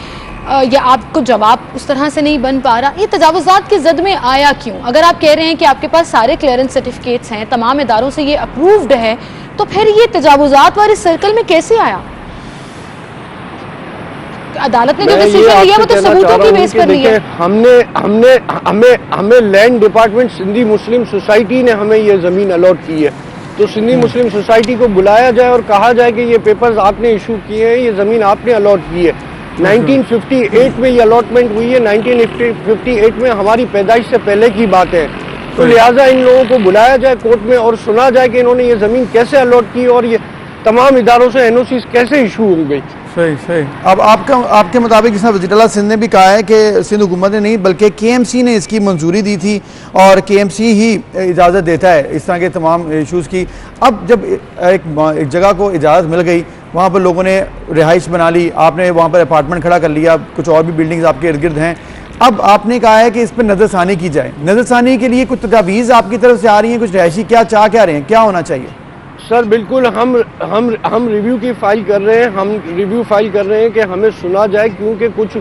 या आपको जवाब उस तरह से नहीं बन पा रहा। ये तजावुजात की जद में आया क्यों? अगर आप कह रहे हैं कि आपके पास सारे क्लियरेंस सर्टिफिकेट्स हैं, तमाम इदारों से ये अप्रूव्ड है, तो फिर ये तजावुजात वाले सर्कल में कैसे आया? अदालत ने जो डिसीजन लिया वो तो सबूतों की बेस पर लिया। हमें लैंड डिपार्टमेंट सिंधी मुस्लिम सोसाइटी ने हमें ये जमीन अलॉट की है, तो सिंधी मुस्लिम सोसाइटी को बुलाया जाए और कहा जाए कि ये पेपर्स आपने इशू किए हैं, ये जमीन आपने अलॉट की है। 1958 में ये अलॉटमेंट हुई है, 1958 में हमारी पैदाइश से पहले की बात है। तो लिहाजा इन लोगों को बुलाया जाए कोर्ट में और सुना जाए कि इन्होंने ये जमीन कैसे अलॉट की और ये तमाम इदारों से NOCs कैसे इशू हो गई। सही सही। अब आपके मुताबिक जिसने वज़ीर-ए-आला सिंध ने भी कहा है कि सिंध हुकूमत ने नहीं बल्कि KMC ने इसकी मंजूरी दी थी और KMC ही इजाज़त देता है इस तरह के तमाम इशूज़ की। अब जब एक जगह को इजाज़त मिल गई, वहाँ पर लोगों ने रिहाइश बना ली, आपने वहाँ पर अपार्टमेंट खड़ा कर लिया, कुछ और भी बिल्डिंग्स आपके इर्द गिर्द हैं, अब आपने कहा है कि इस पर नज़रसानी की जाए। नज़रसानी के लिए कुछ तजावीज़ आपकी तरफ से आ रही हैं, कुछ रिहायशी क्या रहे हैं, क्या होना चाहिए? सर बिल्कुल, हम रिव्यू की फाइल कर रहे हैं, हम रिव्यू फाइल कर रहे हैं कि हमें सुना जाए, क्योंकि कुछ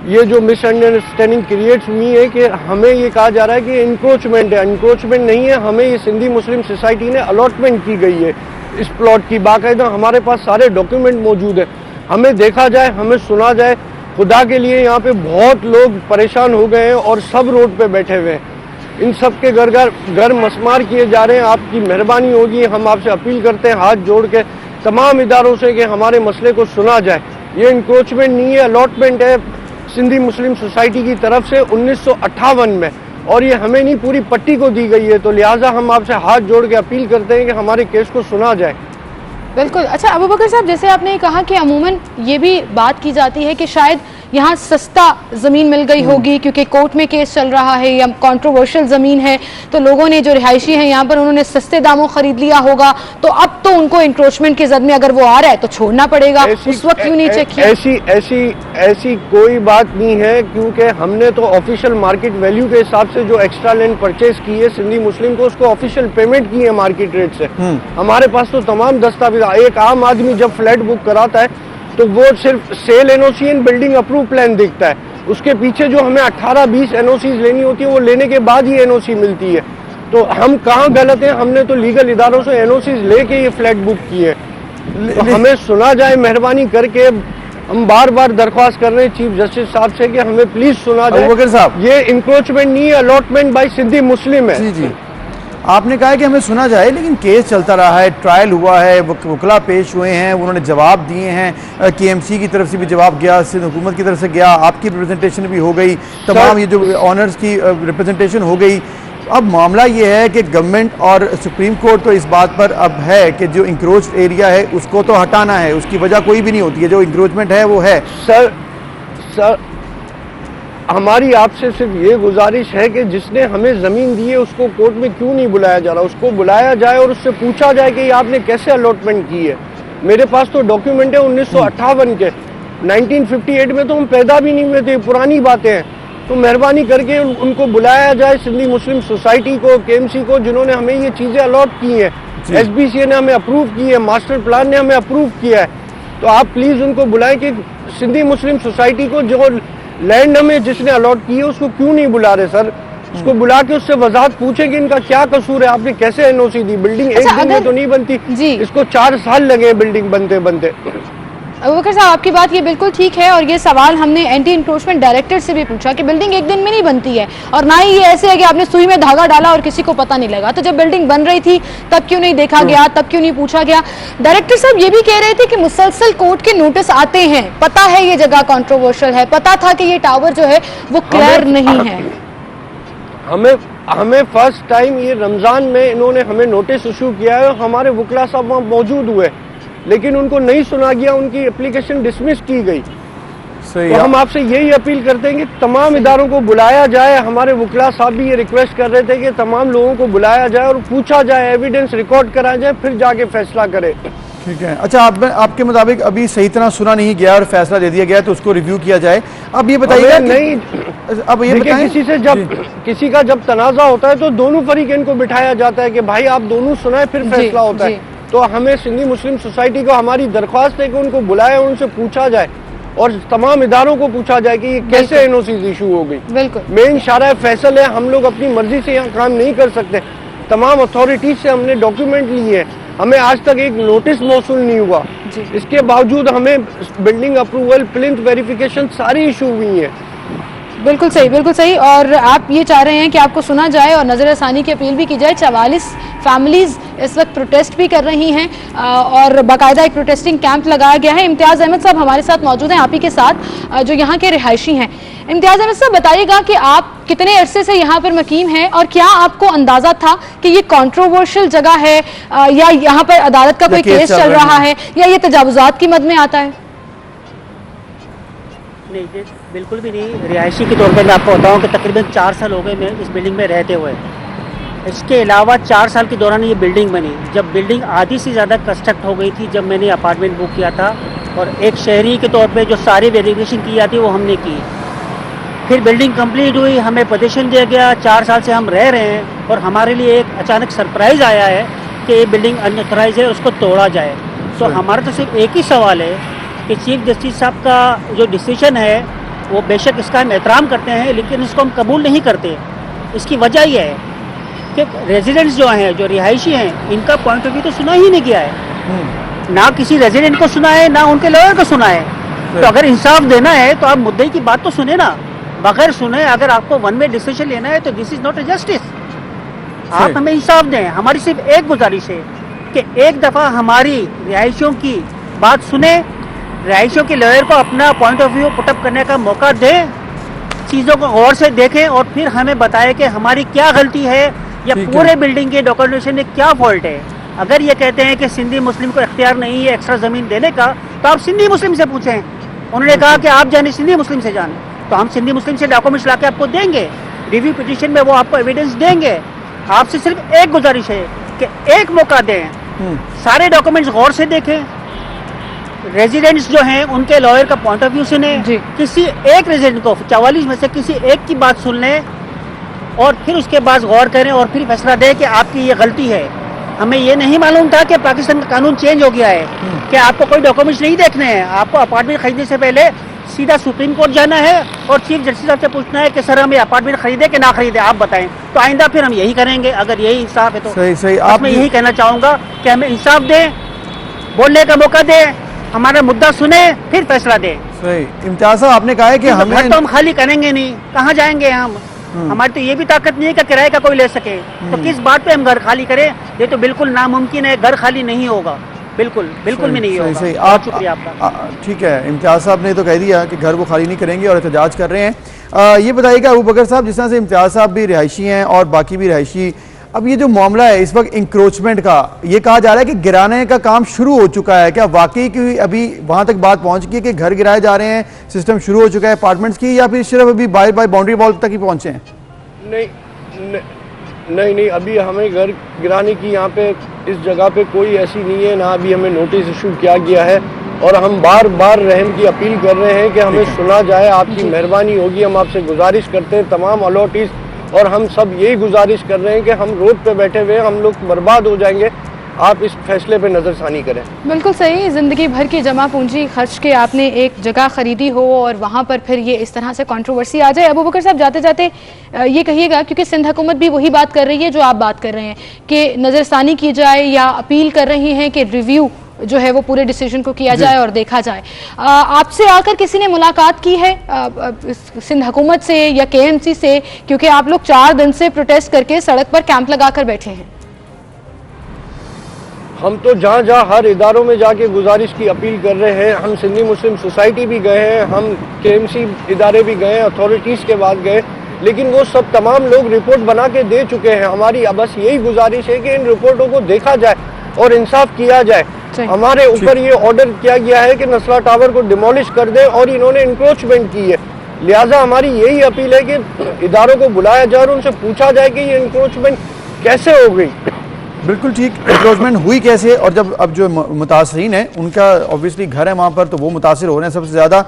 ये जो मिसअंडरस्टैंडिंग क्रिएट्स हुई है कि हमें ये कहा जा रहा है कि इंक्रोचमेंट है। इंक्रोचमेंट नहीं है, हमें ये सिंधी मुस्लिम सोसाइटी ने अलॉटमेंट की गई है इस प्लॉट की। बाकायदा हमारे पास सारे डॉक्यूमेंट मौजूद है, हमें देखा जाए, हमें सुना जाए। खुदा के लिए यहाँ पे बहुत लोग परेशान हो गए हैं और सब रोड पे बैठे हुए हैं। इन सब के घर मसमार किए जा रहे हैं। आपकी मेहरबानी होगी, हम आपसे अपील करते हैं हाथ जोड़ के तमाम इदारों से कि हमारे मसले को सुना जाए। ये इंक्रोचमेंट नहीं है, अलॉटमेंट है सिंधी मुस्लिम सोसाइटी की तरफ से 1958 में, और ये हमें नहीं पूरी पट्टी को दी गई है। तो लिहाजा हम आपसे हाथ जोड़ के अपील करते हैं कि हमारे केस को सुना जाए। बिल्कुल। अच्छा अबू बकर साहब, जैसे आपने कहा कि अमूमन ये भी बात की जाती है कि शायद यहाँ सस्ता ज़मीन मिल गई होगी क्योंकि कोर्ट में केस चल रहा है या कंट्रोवर्शियल ज़मीन है, तो लोगों ने जो रिहायशी हैं यहाँ पर उन्होंने सस्ते दामों खरीद लिया होगा, तो अब तो उनको इंक्रोचमेंट की जद में अगर वो आ रहा है तो छोड़ना पड़ेगा। उस वक्त क्यों नहीं चेक किया? ऐसी कोई बात नहीं है, क्योंकि हमने तो ऑफिशियल मार्केट वैल्यू के हिसाब से जो एक्स्ट्रा लैंड परचेज की है सिंधी मुस्लिम को, उसको ऑफिशियल पेमेंट की है मार्केट रेट से। हमारे पास तो तमाम दस्तावेज, एक आम आदमी जब फ्लैट बुक कराता है तो वो सिर्फ sale NOC and building approve plan दिखता है, उसके पीछे जो हमें 18-20 एनओसीज लेनी होती है वो लेने के बाद ही एनओसी मिलती है। तो हम कहाँ गलत हैं? हमने तो लीगल इदारों से एनओसीज लेके ये फ्लैट बुक किए। तो हमें सुना जाए मेहरबानी करके। हम बार बार दरख्वास्त कर रहे हैं चीफ जस्टिस साहब से कि हमें प्लीज सुना जाए। ये इंक्रोचमेंट नहीं है, अलॉटमेंट बाय सिंधी मुस्लिम है। जी जी, आपने कहा कि हमें सुना जाए, लेकिन केस चलता रहा है, ट्रायल हुआ है, वकला पेश हुए हैं, उन्होंने जवाब दिए हैं, केएमसी की तरफ से भी जवाब गया, सिंध हुकूमत की तरफ से गया, आपकी रिप्रेजेंटेशन भी हो गई, तमाम ये जो ऑनर्स की रिप्रेजेंटेशन हो गई। अब मामला ये है कि गवर्नमेंट और सुप्रीम कोर्ट तो इस बात पर अब है कि जो इंक्रोच एरिया है उसको तो हटाना है, उसकी वजह कोई भी नहीं होती है, जो इंक्रोचमेंट है वो है। सर हमारी आपसे सिर्फ ये गुजारिश है कि जिसने हमें ज़मीन दी है उसको कोर्ट में क्यों नहीं बुलाया जा रहा, उसको बुलाया जाए और उससे पूछा जाए कि आपने कैसे अलॉटमेंट की है। मेरे पास तो डॉक्यूमेंट है 1958 के, 1958 में तो हम पैदा भी नहीं हुए थे, पुरानी बातें हैं। तो मेहरबानी करके उनको बुलाया जाए, सिंधी मुस्लिम सोसाइटी को, केएमसी को, जिन्होंने हमें ये चीज़ें अलॉट की हैं, एसबीसी ने हमें अप्रूव की है, मास्टर प्लान ने हमें अप्रूव किया है। तो आप प्लीज़ उनको बुलाएं कि सिंधी मुस्लिम सोसाइटी को जो लैंड हमें जिसने अलॉट की है उसको क्यों नहीं बुला रहे सर? उसको बुला के उससे वजाहत पूछे कि इनका क्या कसूर है, आपने कैसे एनओसी दी? बिल्डिंग एक दिन में तो नहीं बनती, इसको 4 साल लगे बिल्डिंग बनते बनते। अबू बकर साहब, आपकी बात ये बिल्कुल ठीक है, और ये सवाल हमने एंटी इंक्रोचमेंट डायरेक्टर से भी पूछा कि बिल्डिंग एक दिन में नहीं बनती है, और ना ही ये ऐसे है कि आपने सुई में धागा डाला और किसी को पता नहीं लगा। तो जब बिल्डिंग बन रही थी तब क्यों नहीं देखा गया, तब क्यों नहीं पूछा गया? डायरेक्टर साहब ये भी कह रहे थे कि मुसलसल कोर्ट के नोटिस आते हैं, पता है ये जगह कॉन्ट्रोवर्शियल है, पता था कि ये टावर जो है वो क्लियर नहीं है। हमें फर्स्ट टाइम ये रमजान में इन्होंने हमें नोटिस इशू किया है, हमारे वकला साहब वहाँ मौजूद हुए, लेकिन उनको नहीं सुना गया, उनकी एप्लीकेशन डिसमिस की गई। तो हम आपसे यही अपील करते हैं कि तमाम इदारों को बुलाया जाए। हमारे वकला साहब भी ये रिक्वेस्ट कर रहे थे कि तमाम लोगों को बुलाया जाए और पूछा जाए, एविडेंस रिकॉर्ड कराया जाए, फिर जाके फैसला करे। ठीक है। अच्छा, आपके मुताबिक अभी सही तरह सुना नहीं गया और फैसला दे दिया गया तो उसको रिव्यू किया जाए। अब ये बताइए नहीं, अब ये बताइए, किसी से किसी का जब तनाजा होता है तो दोनों फरीकैन को बिठाया जाता है कि भाई आप दोनों सुनाए, फिर फैसला होता है। तो हमें सिंधी मुस्लिम सोसाइटी को हमारी दरख्वास्त है कि उनको बुलाया, उनसे पूछा जाए और तमाम इदारों को पूछा जाए कि ये कैसे एनओसी इशू हो गई। बिल्कुल, मेन शारा फैसल है, हम लोग अपनी मर्जी से यहाँ काम नहीं कर सकते। तमाम अथॉरिटीज से हमने डॉक्यूमेंट लिए हैं, हमें आज तक एक नोटिस मौसूल नहीं हुआ, इसके बावजूद हमें बिल्डिंग अप्रूवल, प्लिंथ वेरिफिकेशन सारी इशू हुई है। बिल्कुल सही, बिल्कुल सही। और आप ये चाह रहे हैं कि आपको सुना जाए और नज़रसानी की अपील भी की जाए। 44 फैमिलीज इस वक्त प्रोटेस्ट भी कर रही हैं और बाकायदा एक प्रोटेस्टिंग कैंप लगाया गया है। इम्तियाज़ अहमद साहब हमारे साथ मौजूद हैं, आप ही के साथ, जो यहाँ के रिहायशी हैं। इम्तियाज़ अहमद साहब, बताइएगा कि आप कितने अरसे से यहाँ पर मकीम हैं और क्या आपको अंदाज़ा था कि ये कंट्रोवर्शियल जगह है या यहाँ पर अदालत का कोई केस चल रहा है या ये तजावुज़ात की मद में आता है? नहीं, बिल्कुल भी नहीं। रिहायशी के तौर पे मैं आपको बताऊं कि तकरीबन 4 साल हो गए मैं इस बिल्डिंग में रहते हुए। इसके अलावा 4 साल के दौरान ये बिल्डिंग बनी, जब बिल्डिंग आधी से ज़्यादा कंस्ट्रक्ट हो गई थी, जब मैंने अपार्टमेंट बुक किया था, और एक शहरी के तौर पे जो सारी वेरिफिकेशन की जाती है वो हमने की। फिर बिल्डिंग कंप्लीट हुई, हमें पोजीशन दिया गया, 4 साल से हम रह रहे हैं, और हमारे लिए एक अचानक सरप्राइज़ आया है कि ये बिल्डिंग अनऑथराइज है, उसको तोड़ा जाए। तो हमारा तो सिर्फ एक ही सवाल है कि चीफ जस्टिस साहब का जो डिसीजन है वो बेशक इसका हम एहतराम करते हैं, लेकिन इसको हम कबूल नहीं करते। इसकी वजह यह है कि रेजिडेंट्स जो हैं, जो रिहायशी हैं, इनका पॉइंट ऑफ व्यू तो सुना ही नहीं गया है, ना किसी रेजिडेंट को सुना है, ना उनके लॉयर को सुना है। तो अगर इंसाफ देना है तो आप मुद्दे की बात तो सुने ना। बगैर सुने अगर आपको वन वे डिसीजन लेना है तो this is not a justice. आप हमें इंसाफ दें। हमारी सिर्फ एक गुजारिश है कि एक दफ़ा हमारी रिहायशियों की बात सुने, रिहायशियों के लॉयर को अपना पॉइंट ऑफ व्यू पुटअप करने का मौका दें, चीज़ों को गौर से देखें और फिर हमें बताएं कि हमारी क्या गलती है या पूरे बिल्डिंग के डॉक्यूमेंटेशन में क्या फॉल्ट है। अगर ये कहते हैं कि सिंधी मुस्लिम को इख्तियार नहीं है एक्स्ट्रा ज़मीन देने का, तो आप सिंधी मुस्लिम से पूछें। उन्होंने कहा कि आप जाने सिंधी मुस्लिम से जाने, तो हम सिंधी मुस्लिम से डॉक्यूमेंट्स ला के आपको देंगे, रिव्यू पिटीशन में वो आपको एविडेंस देंगे। आपसे सिर्फ एक गुजारिश है कि एक मौका दें, सारे डॉक्यूमेंट्स गौर से देखें, रेजिडेंट्स जो हैं उनके लॉयर का पॉइंट ऑफ व्यू सुने, किसी एक रेजिडेंट को 44 में से किसी एक की बात सुन लें और फिर उसके बाद गौर करें और फिर फैसला दें कि आपकी ये गलती है। हमें ये नहीं मालूम था कि पाकिस्तान का कानून चेंज हो गया है कि आपको कोई डॉक्यूमेंट्स नहीं देखने हैं, आपको अपार्टमेंट खरीदने से पहले सीधा सुप्रीम कोर्ट जाना है और चीफ जस्टिस साहब से पूछना है कि सर हम ये अपार्टमेंट खरीदे कि ना खरीदे, आप बताएं। तो आइंदा फिर हम यही करेंगे अगर यही इंसाफ है तो। सही मैं यही कहना चाहूँगा कि हमें इंसाफ दें, बोलने का मौका दें, हमारा मुद्दा सुने फिर फैसला दें। सही। इम्तियाज साहब आपने कहा है कि हमें तो हम खाली करेंगे नहीं, कहाँ जाएंगे हम? हमारी तो ये भी ताकत नहीं है कि किराए का कोई ले सके, तो किस बात पे हम घर खाली करें? ये तो बिल्कुल नामुमकिन है, घर खाली नहीं होगा, बिल्कुल भी नहीं होगा। सही। बहुत शुक्रिया आपका। ठीक है, इम्तियाज साहब ने तो कह दिया कि घर वो खाली नहीं करेंगे और एहतजाज कर रहे हैं। ये बताइएगा अबू बकर साहब, जिस तरह से इम्तियाज साहब भी रिहायशी हैं और बाकी भी रिहायशी, अब ये जो मामला है इस वक्त इंक्रोचमेंट का, ये कहा जा रहा है कि गिराने का काम शुरू हो चुका है, क्या वाकई की अभी वहां तक बात पहुंच गई है कि घर गिराए जा रहे हैं, सिस्टम शुरू हो चुका है अपार्टमेंट्स की, या फिर सिर्फ अभी बाय बाउंड्री वॉल तक ही पहुंचे हैं? नहीं, अभी हमें घर गिराने की यहाँ पे इस जगह पे कोई ऐसी नहीं है, ना अभी हमें नोटिस इशू किया गया है और हम बार बार रहम की अपील कर रहे हैं कि हमें सुना जाए, आपकी मेहरबानी होगी। हम आपसे गुजारिश करते हैं तमाम अलॉटीज, और हम सब यही गुजारिश कर रहे हैं कि हम रोड पे बैठे हुए हम लोग बर्बाद हो जाएंगे, आप इस फैसले पे नज़रसानी करें। बिल्कुल सही। ज़िंदगी भर की जमा पूंजी खर्च के आपने एक जगह खरीदी हो और वहाँ पर फिर ये इस तरह से कंट्रोवर्सी आ जाए। अबू बकर साहब जाते जाते ये कहिएगा, क्योंकि सिंध हुकूमत भी वही बात कर रही है जो आप बात कर रहे हैं कि नज़रसानी की जाए या अपील कर रही हैं कि रिव्यू जो है वो पूरे डिसीजन को किया जाए और देखा जाए। आपसे आकर किसी ने मुलाकात की है सिंध हुकूमत से या KMC से, क्योंकि आप लोग 4 दिन से प्रोटेस्ट करके सड़क पर कैंप लगाकर बैठे हैं? हम तो जहाँ जहाँ हर इदारों में जाके गुजारिश की अपील कर रहे हैं। हम सिंधी मुस्लिम सोसाइटी भी गए हैं, हम KMC इदारे भी गए, अथॉरिटीज़ के बाद गए, लेकिन वो सब तमाम लोग रिपोर्ट बना के दे चुके हैं। हमारी बस यही गुजारिश है कि इन रिपोर्टों को देखा जाए और इंसाफ किया जाए। हमारे ऊपर ये ऑर्डर किया गया है कि नस्ला टावर को डिमोलिश कर दें और इन्होंने इंक्रोचमेंट की है, लिहाजा हमारी यही अपील है कि इदारों को बुलाया जाए और उनसे पूछा जाए कि ये इंक्रोचमेंट कैसे हो गई। बिल्कुल ठीक, इंक्रोचमेंट हुई कैसे, और जब अब जो मुतासरीन है उनका ऑब्वियसली घर है वहाँ पर, तो वो मुतासर हो रहे हैं सबसे ज़्यादा।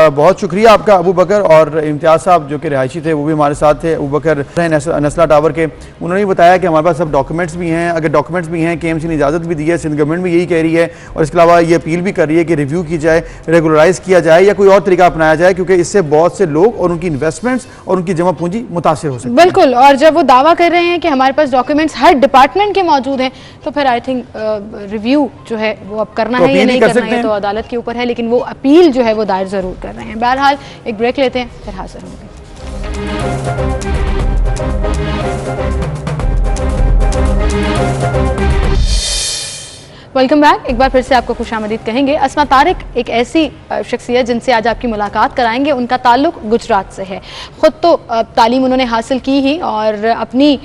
बहुत शुक्रिया आपका अबू बकर, और इम्तियाज़ साहब जो कि रिहायशी थे वो भी हमारे साथ थे। अबू बकर नस्ला टावर के, उन्होंने बताया कि हमारे पास सब डॉक्यूमेंट्स भी हैं, अगर डॉक्यूमेंट्स भी हैं KMC ने इजाज़त भी दी है, सिंध गवर्नमेंट भी यही कह रही है, और इसके अलावा ये अपील भी कर रही है कि रिव्यू की जाए, रेगुलराइज किया जाए या कोई और तरीका अपनाया जाए, क्योंकि इससे बहुत से लोग और उनकी इन्वेस्टमेंट्स और उनकी जमा पूंजी मुतासर हो सकती है। बिल्कुल, और जब वो दावा कर रहे हैं कि हमारे पास डॉक्यूमेंट्स हर डिपार्टमेंट के मौजूद हैं, तो फिर आई थिंक रिव्यू जो है वो अब करना है या नहीं करना है तो अदालत के ऊपर है, लेकिन वो अपील जो है वो दायर जरूर कर रहे हैं। बहरहाल एक ब्रेक लेते हैं, फिर हाजिर होंगे। Welcome back. एक बार फिर से आपको खुशामदीद कहेंगे। अस्मा तारिक एक ऐसी शख्सियत जिनसे आज आपकी मुलाकात कराएंगे, उनका ताल्लुक गुजरात से है। ख़ुद तो तालीम उन्होंने हासिल की ही और अपनी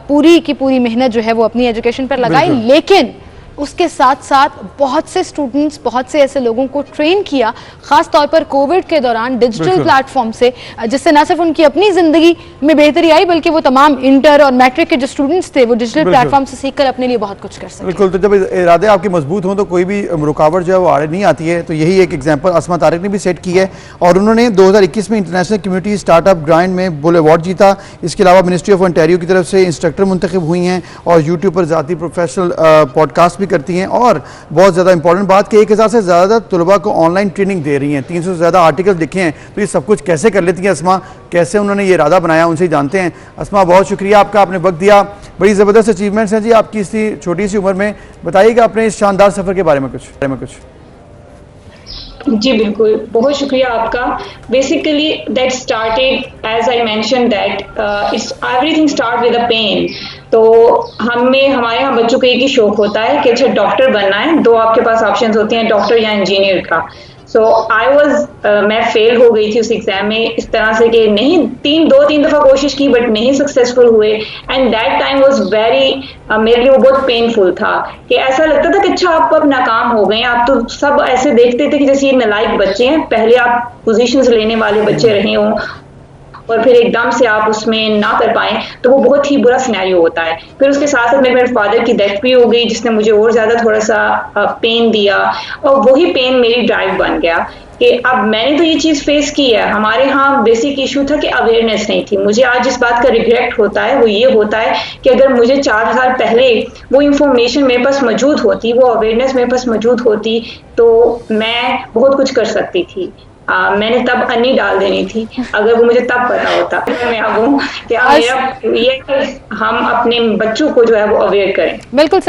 पूरी की पूरी मेहनत जो है वो अपनी एजुकेशन पर लगाई, लेकिन उसके साथ साथ बहुत से स्टूडेंट्स, बहुत से ऐसे लोगों को ट्रेन किया, ख़ास तौर पर कोविड के दौरान डिजिटल प्लेटफॉर्म से, जिससे न सिर्फ उनकी अपनी ज़िंदगी में बेहतरी आई, बल्कि वो तमाम इंटर और मैट्रिक के जो स्टूडेंट्स थे वो डिजिटल प्लेटफॉर्म से सीखकर अपने लिए बहुत कुछ कर सके। बिल्कुल, तो जब इरादे आपके मजबूत हों तो कोई भी रुकावट जो है वो आड़े नहीं आती है। तो यही एक एग्जाम्पल अस्मा तारिक ने भी सेट की है, और उन्होंने 2021 में इंटरनेशनल कम्युनिटी स्टार्टअप ग्रांड में बुल अवार्ड जीता। इसके अलावा मिनिस्ट्री ऑफ ओंटारियो की तरफ से इंस्ट्रक्टर मुंतखब हुई हैं और यूट्यूब पर ज़ाती प्रोफेशनल पॉडकास्ट भी करती हैं, और बहुत ज़्यादा इंपॉर्टेंट बात कि 1000 से ज़्यादा तलबा को ऑनलाइन ट्रेनिंग दे रही हैं, 300 से ज़्यादा आर्टिकल लिखे हैं। तो ये सब कुछ कैसे कर लेती हैं अस्मा, कैसे उन्होंने ये इरादा बनाया, उनसे ही जानते हैं। अस्मा, बहुत शुक्रिया आपका, आपने वक्त दिया, बड़ी ज़बरदस्त अचीवमेंट्स हैं जी आपकी इसी छोटी सी उम्र में। बताइएगा अपने इस शानदार सफ़र के बारे में कुछ। जी बिल्कुल, बहुत शुक्रिया आपका। Basically that started as I mention that it's everything start with a pen. तो हमारे यहाँ बच्चों को एक ही शौक होता है कि अच्छा डॉक्टर बनना है, दो आपके पास ऑप्शंस होती हैं, डॉक्टर या इंजीनियर का। सो मैं फेल हो गई थी उस एग्जाम में इस तरह से कि नहीं, दो तीन दफा कोशिश की बट नहीं सक्सेसफुल हुए। And that time was very, मेरे लिए वो बहुत पेनफुल था कि ऐसा लगता था कि अच्छा आप अब नाकाम हो गए। आप तो सब ऐसे देखते थे कि जैसे ये नालायक बच्चे हैं, पहले आप पोजीशंस लेने वाले बच्चे रहे हों और फिर एकदम से आप उसमें ना कर पाए, तो वो बहुत ही बुरा सिनेरियो होता है। फिर उसके साथ साथ मेरे फादर की डेथ भी हो गई, जिसने मुझे और ज्यादा थोड़ा सा पेन दिया, और वही पेन मेरी ड्राइव बन गया कि अब मैंने तो ये चीज फेस की है। हमारे यहाँ बेसिक इशू था कि अवेयरनेस नहीं थी। मुझे आज इस बात का रिग्रेट होता है, वो ये होता है कि अगर मुझे 4 साल पहले वो इंफॉर्मेशन मेरे पास मौजूद होती, वो अवेयरनेस मेरे पास मौजूद होती, तो मैं बहुत कुछ कर सकती थी। मैंने तब अन्नी डाल देनी थी अगर वो मुझे तब पता होता। मैं अब हूँ कि हम अपने बच्चों को जो है वो अवेयर करें। बिल्कुल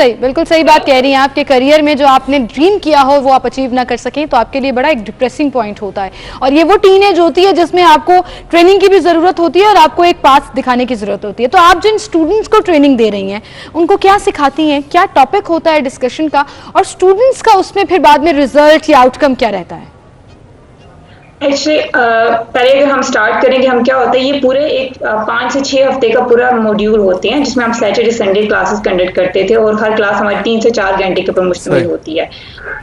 सही बात कह रही हैं आप, कि करियर में जो आपने ड्रीम किया हो वो आप अचीव ना कर सकें तो आपके लिए बड़ा एक डिप्रेसिंग पॉइंट होता है। और ये वो टीनेज होती है जिसमें आपको ट्रेनिंग की भी जरूरत होती है और आपको एक पाथ दिखाने की जरूरत होती है। तो आप जिन स्टूडेंट्स को ट्रेनिंग दे रही हैं उनको क्या सिखाती हैं, क्या टॉपिक होता है डिस्कशन का, और स्टूडेंट्स का उसमें फिर बाद में रिजल्ट या आउटकम क्या रहता है? एक्चुअली पहले अगर हम स्टार्ट करें कि हम क्या होता है, ये पूरे एक 5 से 6 हफ्ते का पूरा मॉड्यूल होते हैं जिसमें हम सैटरडे संडे क्लासेस कंडक्ट करते थे और हर क्लास हमारी 3 से 4 घंटे के ऊपर मुश्तमिल होती है।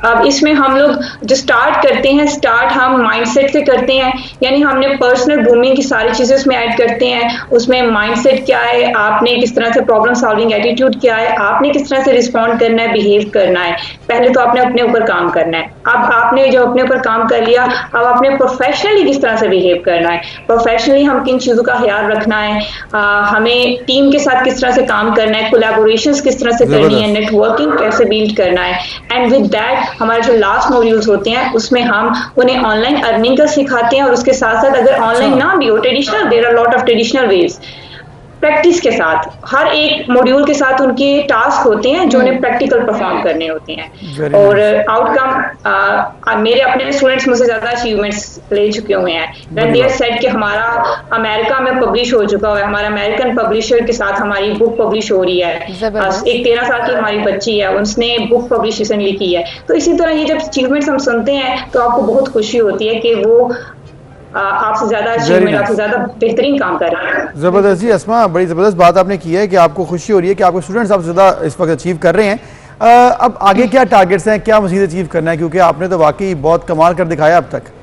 अब इसमें हम लोग जो स्टार्ट करते हैं, स्टार्ट हम माइंडसेट से करते हैं, यानी हमने पर्सनल ग्रूमिंग की सारी चीजें उसमें ऐड करते हैं। उसमें माइंडसेट क्या है, आपने किस तरह से प्रॉब्लम सॉल्विंग एटीट्यूड क्या है, आपने किस तरह से रिस्पॉन्ड करना है, बिहेव करना है। पहले तो आपने अपने ऊपर काम करना है। अब आपने जो अपने ऊपर काम कर लिया, अब आपने प्रोफेशनली किस तरह से बिहेव करना है, प्रोफेशनली हम किन चीजों का ख्याल रखना है, हमें टीम के साथ किस तरह से काम करना है, कोलैबोरेशंस किस तरह से करनी है, नेटवर्किंग कैसे बिल्ड करना है। एंड विद दैट हमारे जो लास्ट मॉड्यूल्स होते हैं उसमें हम उन्हें ऑनलाइन अर्निंग का सिखाते हैं और उसके साथ साथ अगर ऑनलाइन ना भी हो, traditional, there are lot of traditional ways, practice के साथ हर एक मॉड्यूल के साथ उनके टास्क होते हैं जो उन्हें प्रैक्टिकल परफॉर्म करने होते हैं। और आउटकम मेरे अपने स्टूडेंट्स मुझसे ज्यादा अचीवमेंट्स ले चुके हुए हैं। व्हेन दे सेड कि हमारा अमेरिका में पब्लिश हो चुका है, हमारा अमेरिकन पब्लिशर के साथ हमारी बुक पब्लिश हो रही है। एक 13 साल की हमारी बच्ची है, उसने बुक पब्लिश रिसेंटली की है। तो इसी तरह ये जब अचीवमेंट्स हम सुनते हैं तो आपको बहुत खुशी होती है कि वो आपसे ज्यादा अचीवमेंट, आपसे ज्यादा बेहतरीन काम कर रहे हैं। जबरदस्त जी अस्मा, बड़ी जबरदस्त बात आपने की है कि आपको खुशी हो रही है कि आपके स्टूडेंट्स आपसे ज्यादा इस वक्त अचीव कर रहे हैं। अब आगे क्या टारगेट्स हैं, क्या मजीद अचीव करना है, क्योंकि आपने तो वाकई बहुत कमाल कर दिखाया अब तक।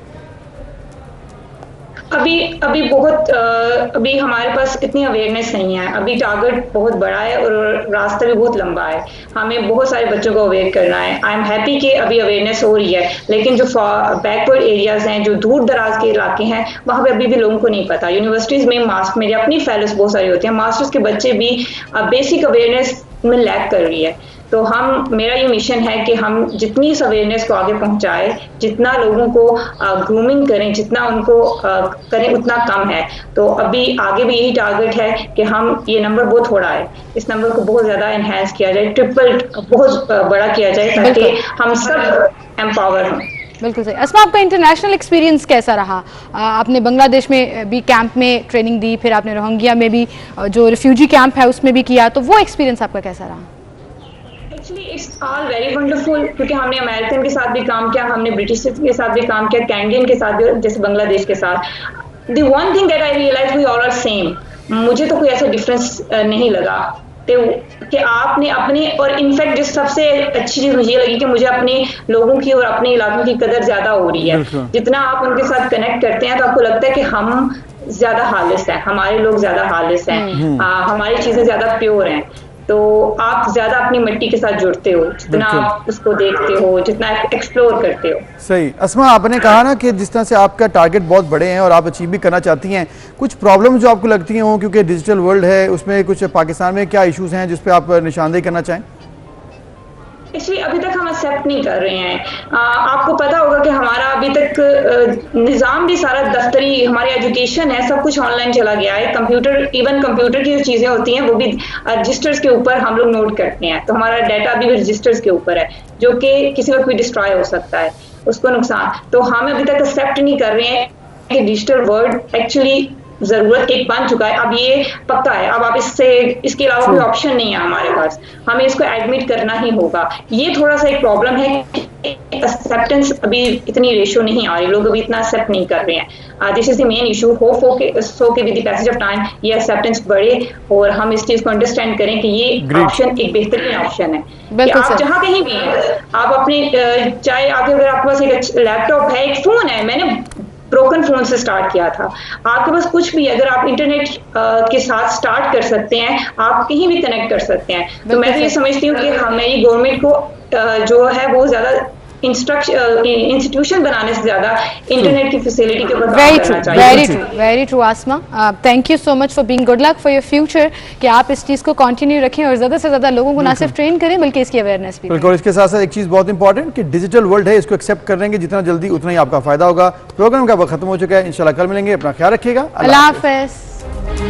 अभी बहुत अभी हमारे पास इतनी अवेयरनेस नहीं है। अभी टारगेट बहुत बड़ा है और रास्ता भी बहुत लंबा है। हमें बहुत सारे बच्चों को अवेयर करना है। आई एम हैप्पी कि अभी अवेयरनेस हो रही है, लेकिन जो बैकवर्ड एरियाज हैं, जो दूर दराज के इलाके हैं, वहाँ पे अभी भी लोगों को नहीं पता। यूनिवर्सिटीज में मेरे अपनी फेलोज बहुत सारे होते हैं, मास्टर्स के बच्चे भी बेसिक अवेयरनेस में लैक कर रही है। तो मेरा ये मिशन है कि हम जितनी इस अवेयरनेस को आगे पहुंचाए, जितना लोगों को ग्रूमिंग करें, जितना उनको करें उतना कम है। तो अभी आगे भी यही टारगेट है कि हम, ये नंबर बहुत थोड़ा है, इस नंबर को बहुत ज्यादा एनहांस किया जाए, ट्रिपल बहुत बड़ा किया जाए ताकि हम सब एम्पावर हों। बिल्कुल सही। अस्मा, आपका इंटरनेशनल एक्सपीरियंस कैसा रहा? आपने बांग्लादेश में भी कैंप में ट्रेनिंग दी, फिर आपने रोहिंग्या में भी जो रिफ्यूजी कैंप है उसमें भी किया, तो वो एक्सपीरियंस आपका कैसा रहा? Actually it's all very wonderful, क्योंकि हमने अमेरिकन के साथ भी काम किया, हमने ब्रिटिश के साथ भी काम किया, कैनेडियन के साथ भी, जैसे बांग्लादेश के साथ। The one thing that I realize, we all are same. मुझे तो कोई ऐसा डिफरेंस नहीं लगा कि आपने अपने, और इनफैक्ट जो सबसे अच्छी चीज मुझे लगी कि मुझे अपने लोगों की और अपने इलाकों की कदर ज्यादा हो रही है। जितना आप उनके साथ कनेक्ट करते हैं तो आपको लगता है कि हम ज्यादा खालिस हैं, हमारे लोग ज्यादा खालिस हैं, हमारी चीजें ज्यादा प्योर हैं। तो आप ज्यादा अपनी मिट्टी के साथ जुड़ते हो, जितना आप उसको देखते हो, जितना एक्सप्लोर करते हो। सही। अस्मा, आपने कहा ना कि जिस तरह से आपका टारगेट बहुत बड़े हैं और आप अचीव भी करना चाहती हैं, कुछ प्रॉब्लम जो आपको लगती हैं हो, क्योंकि डिजिटल वर्ल्ड है, उसमें कुछ पाकिस्तान में क्या इश्यूज हैं जिस पे आप निशानदेही करना चाहें? एक्चुअली अभी तक हम एक्सेप्ट नहीं कर रहे हैं। आपको पता होगा कि हमारा अभी तक निज़ाम भी सारा दफ्तरी, हमारी एजुकेशन है, सब कुछ ऑनलाइन चला गया है। कंप्यूटर, इवन कंप्यूटर की जो चीज़ें होती हैं वो भी रजिस्टर्स के ऊपर हम लोग नोट करते हैं, तो हमारा डाटा अभी भी रजिस्टर्स के ऊपर है, जो कि किसी वक्त भी डिस्ट्रॉय हो सकता है। उसको नुकसान। तो हम अभी तक एक्सेप्ट नहीं कर रहे हैं कि डिजिटल वर्ल्ड एक्चुअली जरूरत एक बन चुका है, अब ये पक्का है, अब आप इसके अलावा कोई ऑप्शन नहीं है हमारे पास, हमें इसको एडमिट करना ही होगा। ये थोड़ा सा एक प्रॉब्लम है, एक्सेप्टेंस अभी इतनी रेशियो नहीं आ रही, लोग अभी इतना एक्सेप्ट नहीं कर रहे हैं। This is the main issue. Hope so के with the passage of time ये एक्सेप्टेंस बढ़े और हम इस चीज को अंडरस्टैंड करें कि ये ऑप्शन एक बेहतरीन ऑप्शन है कि आप जहाँ कहीं भी हैं, आप अपने चाहे आपके अगर आपके पास एक लैपटॉप है, एक फोन है, मैंने ब्रोकन फोन से स्टार्ट किया था, आपके पास कुछ भी अगर आप इंटरनेट के साथ स्टार्ट कर सकते हैं, आप कहीं भी कनेक्ट कर सकते हैं। तो मैं तो ये समझती हूँ कि हमारी गवर्नमेंट को जो है वो ज्यादा इंस्टीट्यूशन बनाने से ज्यादा इंटरनेट की फैसिलिटी के ऊपर काम करना चाहिए। Very true Asma, thank you so much for being, good luck for your future, कि आप इस चीज को कंटिन्यू रखें और ज्यादा से ज्यादा लोगों को ना सिर्फ ट्रेन करें बल्कि इसकी अवेयरनेस भी। बिल्कुल, इसके साथ साथ एक चीज बहुत इंपॉर्टेंट कि डिजिटल वर्ल्ड है, इसको एक्सेप्ट कर लेंगे जितना जल्दी उतना ही आपका फायदा होगा। प्रोग्राम का वक्त खत्म हो चुका है, इंशाल्लाह कल मिलेंगे, अपना ख्याल रखिएगा, अल्लाह हाफिज।